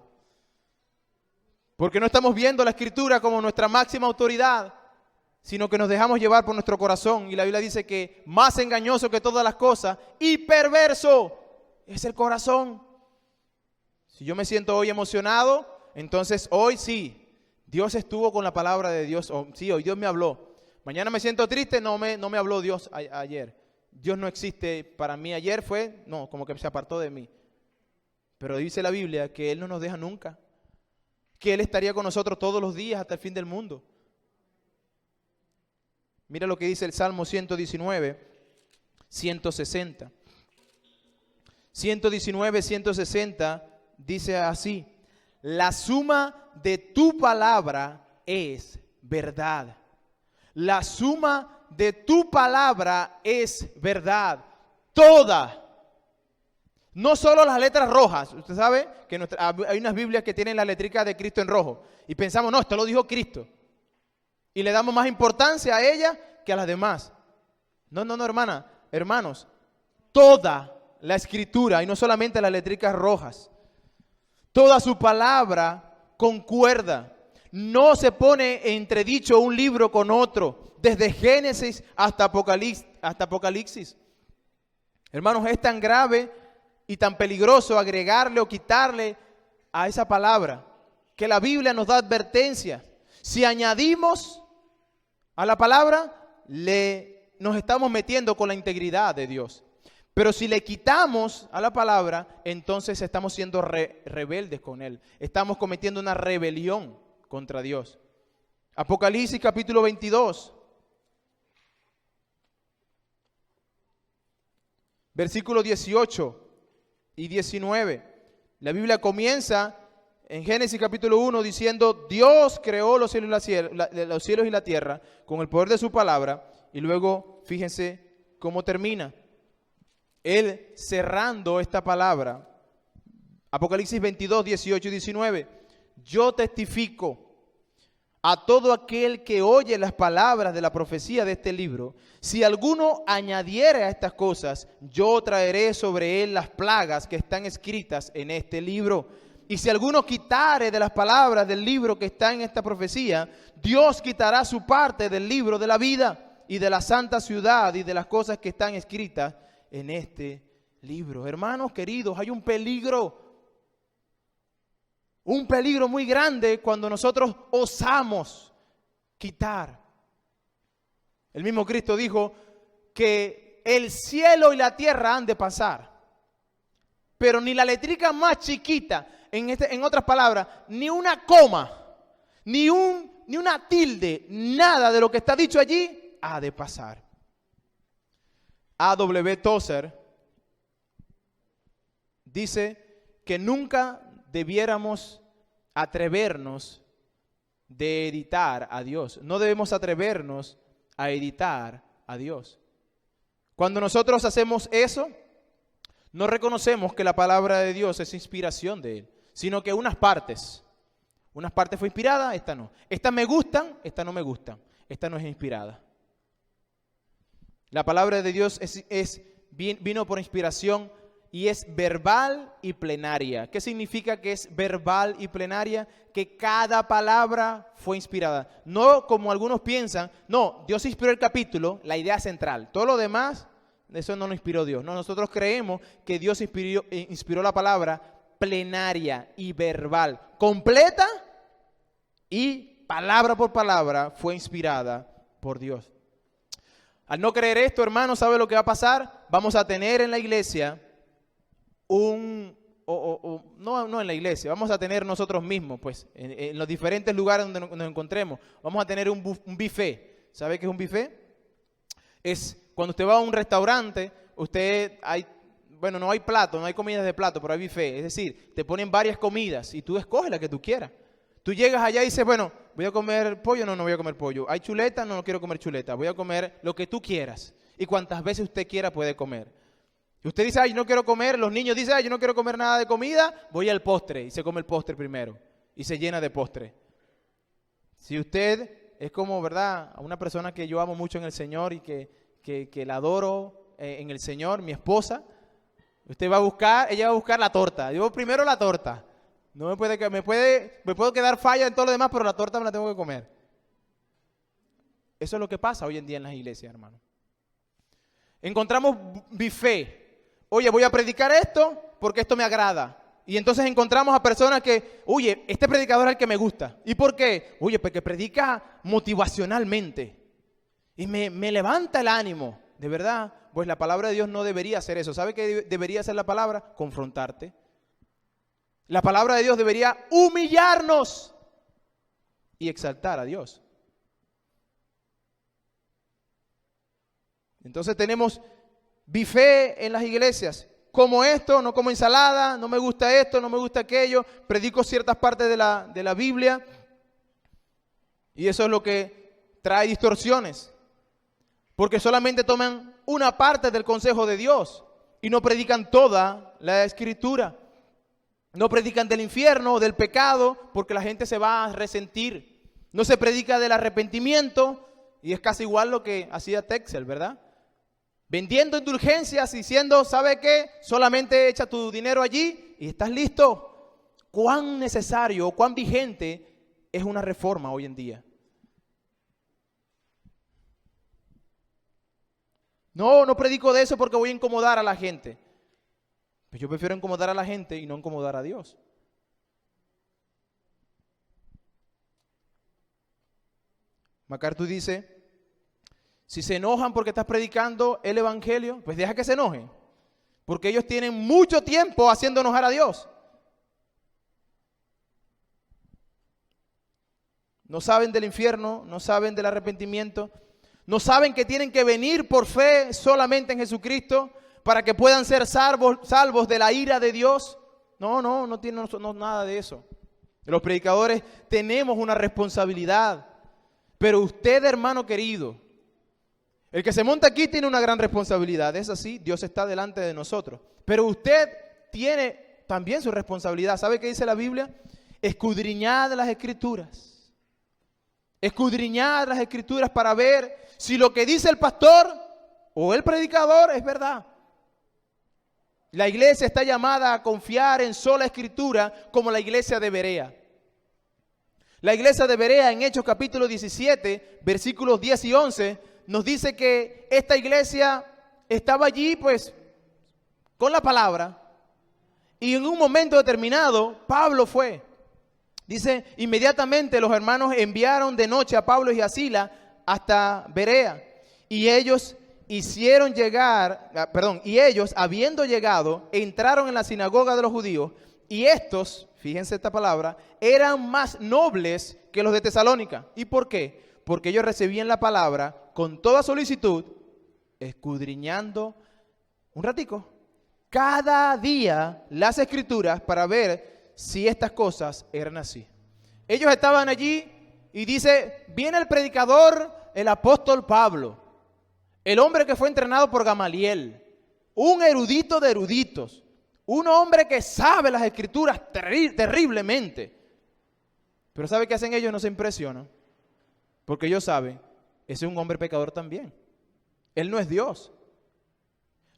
Porque no estamos viendo la Escritura como nuestra máxima autoridad, sino que nos dejamos llevar por nuestro corazón. Y la Biblia dice que más engañoso que todas las cosas y perverso es el corazón. Si yo me siento hoy emocionado, entonces hoy sí, Dios estuvo con la palabra de Dios. Sí, hoy Dios me habló. Mañana me siento triste, no me habló Dios ayer. Dios no existe para mí. Ayer como que se apartó de mí. Pero dice la Biblia que Él no nos deja nunca. Que Él estaría con nosotros todos los días hasta el fin del mundo. Mira lo que dice el Salmo 119, 160. 119, 160 dice así: la suma de tu palabra es verdad. La suma de tu palabra es verdad. Toda. No solo las letras rojas. Usted sabe que hay unas Biblias que tienen la letrica de Cristo en rojo. Y pensamos, no, esto lo dijo Cristo. Y le damos más importancia a ella que a las demás. No, hermanos. Toda la Escritura, y no solamente las letricas rojas, toda su palabra concuerda. No se pone entredicho un libro con otro, desde Génesis hasta Apocalipsis. Hermanos, es tan grave y tan peligroso agregarle o quitarle a esa palabra, que la Biblia nos da advertencia. Si añadimos a la palabra, nos estamos metiendo con la integridad de Dios. Pero si le quitamos a la palabra, entonces estamos siendo rebeldes con Él. Estamos cometiendo una rebelión contra Dios. Apocalipsis capítulo 22. Versículos 18 y 19. La Biblia comienza en Génesis capítulo 1 diciendo: Dios creó los cielos y la tierra con el poder de su palabra. Y luego, fíjense cómo termina. Él cerrando esta palabra. Apocalipsis 22, 18 y 19. Yo testifico a todo aquel que oye las palabras de la profecía de este libro: si alguno añadiere a estas cosas, yo traeré sobre él las plagas que están escritas en este libro. Y si alguno quitare de las palabras del libro que está en esta profecía, Dios quitará su parte del libro de la vida y de la santa ciudad y de las cosas que están escritas en este libro. Hermanos queridos, hay un peligro muy grande cuando nosotros osamos quitar. El mismo Cristo dijo que el cielo y la tierra han de pasar, pero ni la letrica más chiquita, en otras palabras, ni una coma, ni una tilde, nada de lo que está dicho allí ha de pasar. A.W. Tozer dice que nunca debiéramos atrevernos de editar a Dios. No debemos atrevernos a editar a Dios. Cuando nosotros hacemos eso, no reconocemos que la palabra de Dios es inspiración de Él, sino que unas partes fue inspirada, esta no. Estas me gustan, esta no me gustan. Esta no es inspirada. La palabra de Dios vino por inspiración y es verbal y plenaria. ¿Qué significa que es verbal y plenaria? Que cada palabra fue inspirada. No como algunos piensan, no, Dios inspiró el capítulo, la idea central. Todo lo demás, eso no lo inspiró Dios. No, nosotros creemos que Dios inspiró la palabra plenaria y verbal, completa y palabra por palabra fue inspirada por Dios. Al no creer esto, hermano, ¿sabe lo que va a pasar? Vamos a tener en la iglesia no en la iglesia, vamos a tener nosotros mismos, pues, en los diferentes lugares donde nos encontremos, vamos a tener un buffet. ¿Sabe qué es un buffet? Es cuando usted va a un restaurante, no hay plato, no hay comidas de plato, pero hay buffet. Es decir, te ponen varias comidas y tú escoges la que tú quieras. Tú llegas allá y dices, bueno, ¿voy a comer pollo? No voy a comer pollo. ¿Hay chuleta? No quiero comer chuleta. Voy a comer lo que tú quieras. Y cuantas veces usted quiera puede comer. Y usted dice, yo no quiero comer. Los niños dicen, yo no quiero comer nada de comida. Voy al postre. Y se come el postre primero. Y se llena de postre. Si usted es como, ¿verdad?, a una persona que yo amo mucho en el Señor y que la adoro en el Señor, mi esposa, ella va a buscar la torta. Yo primero la torta. No me puedo quedar falla en todo lo demás, pero la torta me la tengo que comer. Eso es lo que pasa hoy en día en las iglesias, hermano. Encontramos buffet. Oye, voy a predicar esto porque esto me agrada. Y entonces encontramos a personas que, oye, este predicador es el que me gusta. ¿Y por qué? Oye, porque predica motivacionalmente. Y me levanta el ánimo. De verdad, pues la palabra de Dios no debería hacer eso. ¿Sabe qué debería hacer la palabra? Confrontarte. La palabra de Dios debería humillarnos y exaltar a Dios. Entonces tenemos buffet en las iglesias. Como esto, no como ensalada, no me gusta esto, no me gusta aquello. Predico ciertas partes de la Biblia. Y eso es lo que trae distorsiones. Porque solamente toman una parte del consejo de Dios y no predican toda la Escritura. No predican del infierno o del pecado porque la gente se va a resentir. No se predica del arrepentimiento y es casi igual lo que hacía Texel, ¿verdad? Vendiendo indulgencias, diciendo, ¿sabe qué? Solamente echa tu dinero allí y estás listo. ¿Cuán necesario o cuán vigente es una reforma hoy en día? No predico de eso porque voy a incomodar a la gente. Pues yo prefiero incomodar a la gente y no incomodar a Dios. MacArthur dice, si se enojan porque estás predicando el evangelio, pues deja que se enojen. Porque ellos tienen mucho tiempo haciendo enojar a Dios. No saben del infierno, no saben del arrepentimiento, no saben que tienen que venir por fe solamente en Jesucristo para que puedan ser salvos de la ira de Dios. No tienen nada de eso. Los predicadores tenemos una responsabilidad. Pero usted, hermano querido, el que se monta aquí tiene una gran responsabilidad. Es así, Dios está delante de nosotros. Pero usted tiene también su responsabilidad. ¿Sabe qué dice la Biblia? Escudriñad las Escrituras. Escudriñad las Escrituras para ver si lo que dice el pastor o el predicador es verdad. La iglesia está llamada a confiar en sola Escritura como la iglesia de Berea. La iglesia de Berea en Hechos capítulo 17, versículos 10 y 11, nos dice que esta iglesia estaba allí pues con la palabra y en un momento determinado Pablo fue. Dice, inmediatamente los hermanos enviaron de noche a Pablo y a Silas hasta Berea y ellos habiendo llegado, entraron en la sinagoga de los judíos y estos, fíjense esta palabra, eran más nobles que los de Tesalónica. ¿Y por qué? Porque ellos recibían la palabra con toda solicitud, escudriñando un ratico, cada día las Escrituras para ver si estas cosas eran así. Ellos estaban allí y dice, viene el predicador, el apóstol Pablo, el hombre que fue entrenado por Gamaliel, un erudito de eruditos, un hombre que sabe las Escrituras terriblemente. Pero ¿sabe qué hacen ellos? No se impresionan. Porque ellos saben, ese es un hombre pecador también. Él no es Dios.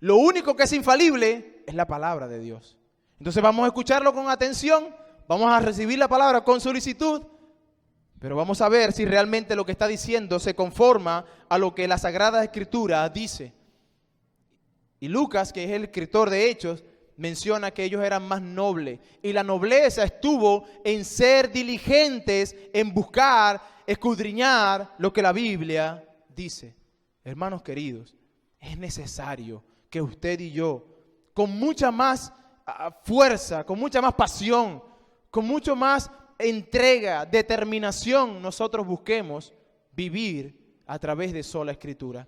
Lo único que es infalible es la palabra de Dios. Entonces vamos a escucharlo con atención, vamos a recibir la palabra con solicitud, pero vamos a ver si realmente lo que está diciendo se conforma a lo que la Sagrada Escritura dice. Y Lucas, que es el escritor de Hechos, menciona que ellos eran más nobles. Y la nobleza estuvo en ser diligentes, en buscar, escudriñar lo que la Biblia dice. Hermanos queridos, es necesario que usted y yo, con mucha más fuerza, con mucha más pasión, con mucho más entrega, determinación, nosotros busquemos vivir a través de sola Escritura.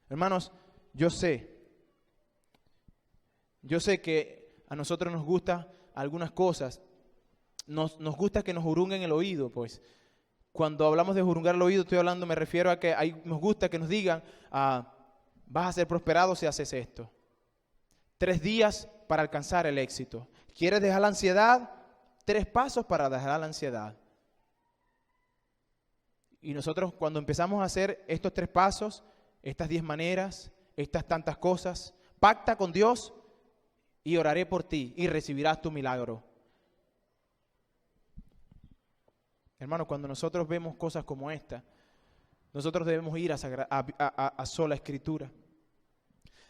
Hermanos, yo sé que a nosotros nos gustan algunas cosas, nos gusta que nos jurunguen el oído, pues. Cuando hablamos de jurungar el oído, me refiero a que nos gusta que nos digan, vas a ser prosperado si haces esto. 3 días para alcanzar el éxito. ¿Quieres dejar la ansiedad? 3 pasos para dejar la ansiedad. Y nosotros cuando empezamos a hacer estos 3 pasos, estas 10 maneras, estas tantas cosas, pacta con Dios y oraré por ti y recibirás tu milagro. Hermanos, cuando nosotros vemos cosas como esta, nosotros debemos ir a sola Escritura.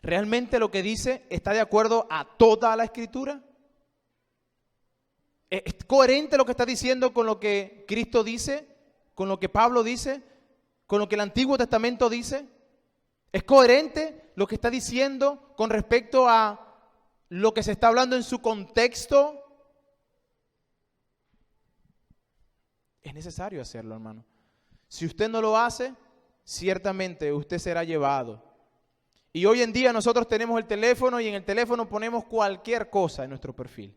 ¿Realmente lo que dice está de acuerdo a toda la Escritura? ¿Es coherente lo que está diciendo con lo que Cristo dice? ¿Con lo que Pablo dice? ¿Con lo que el Antiguo Testamento dice? ¿Es coherente lo que está diciendo con respecto a lo que se está hablando en su contexto? Es necesario hacerlo, hermano. Si usted no lo hace, ciertamente usted será llevado. Y hoy en día nosotros tenemos el teléfono y en el teléfono ponemos cualquier cosa en nuestro perfil.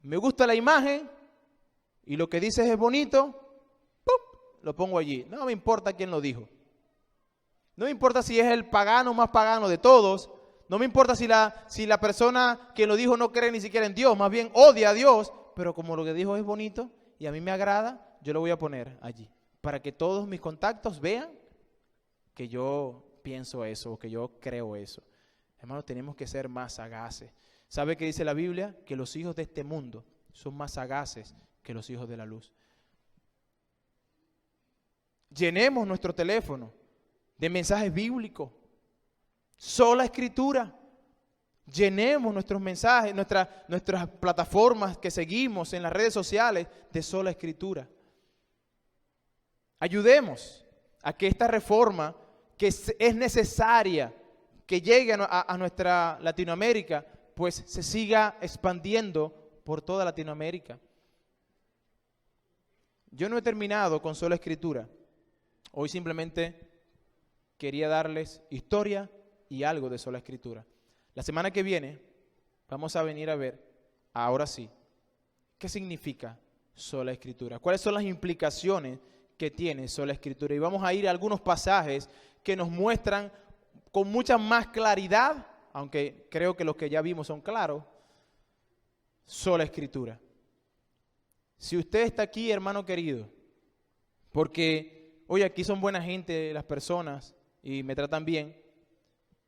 Me gusta la imagen y lo que dices es bonito, ¡pup!, lo pongo allí. No me importa quién lo dijo. No me importa si es el pagano más pagano de todos. No me importa si la persona que lo dijo no cree ni siquiera en Dios, más bien odia a Dios. Pero como lo que dijo es bonito y a mí me agrada, yo lo voy a poner allí. Para que todos mis contactos vean que yo pienso eso o que yo creo eso. Hermanos, tenemos que ser más sagaces. ¿Sabe qué dice la Biblia? Que los hijos de este mundo son más sagaces que los hijos de la luz. Llenemos nuestro teléfono de mensajes bíblicos, sola escritura. Llenemos nuestros mensajes, nuestras plataformas que seguimos en las redes sociales de sola escritura. Ayudemos a que esta reforma, que es necesaria, que llegue a nuestra Latinoamérica, pues se siga expandiendo por toda Latinoamérica. Yo no he terminado con sola escritura. Hoy simplemente quería darles historia y algo de sola escritura. La semana que viene vamos a venir a ver, ahora sí, qué significa sola escritura, cuáles son las implicaciones que tiene sola escritura. Y vamos a ir a algunos pasajes que nos muestran con mucha más claridad, aunque creo que los que ya vimos son claros, sola escritura. Si usted está aquí, hermano querido, porque hoy aquí son buena gente las personas y me tratan bien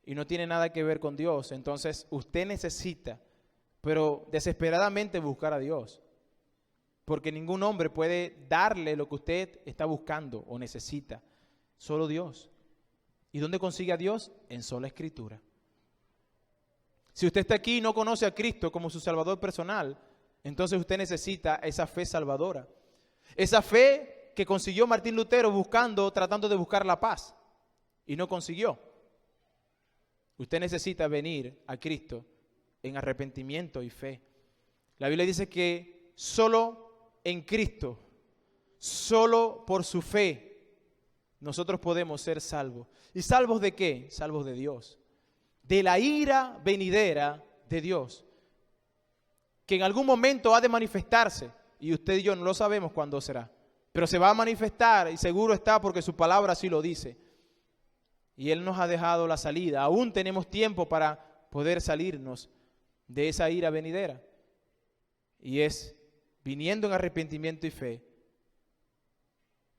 y no tiene nada que ver con Dios, entonces usted necesita, pero desesperadamente, buscar a Dios. Porque ningún hombre puede darle lo que usted está buscando o necesita. Solo Dios. ¿Y dónde consigue a Dios? En sola escritura. Si usted está aquí y no conoce a Cristo como su Salvador personal, entonces usted necesita esa fe salvadora. Esa fe que consiguió Martín Lutero tratando de buscar la paz. Y no consiguió. Usted necesita venir a Cristo en arrepentimiento y fe. La Biblia dice que solo en Cristo, solo por su fe, nosotros podemos ser salvos. ¿Y salvos de qué? Salvos de Dios. De la ira venidera de Dios, que en algún momento ha de manifestarse, y usted y yo no lo sabemos cuándo será, pero se va a manifestar y seguro está porque su palabra así lo dice. Y Él nos ha dejado la salida. Aún tenemos tiempo para poder salirnos de esa ira venidera. Y es viniendo en arrepentimiento y fe,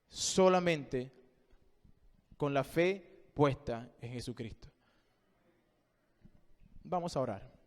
solamente con la fe puesta en Jesucristo. Vamos a orar.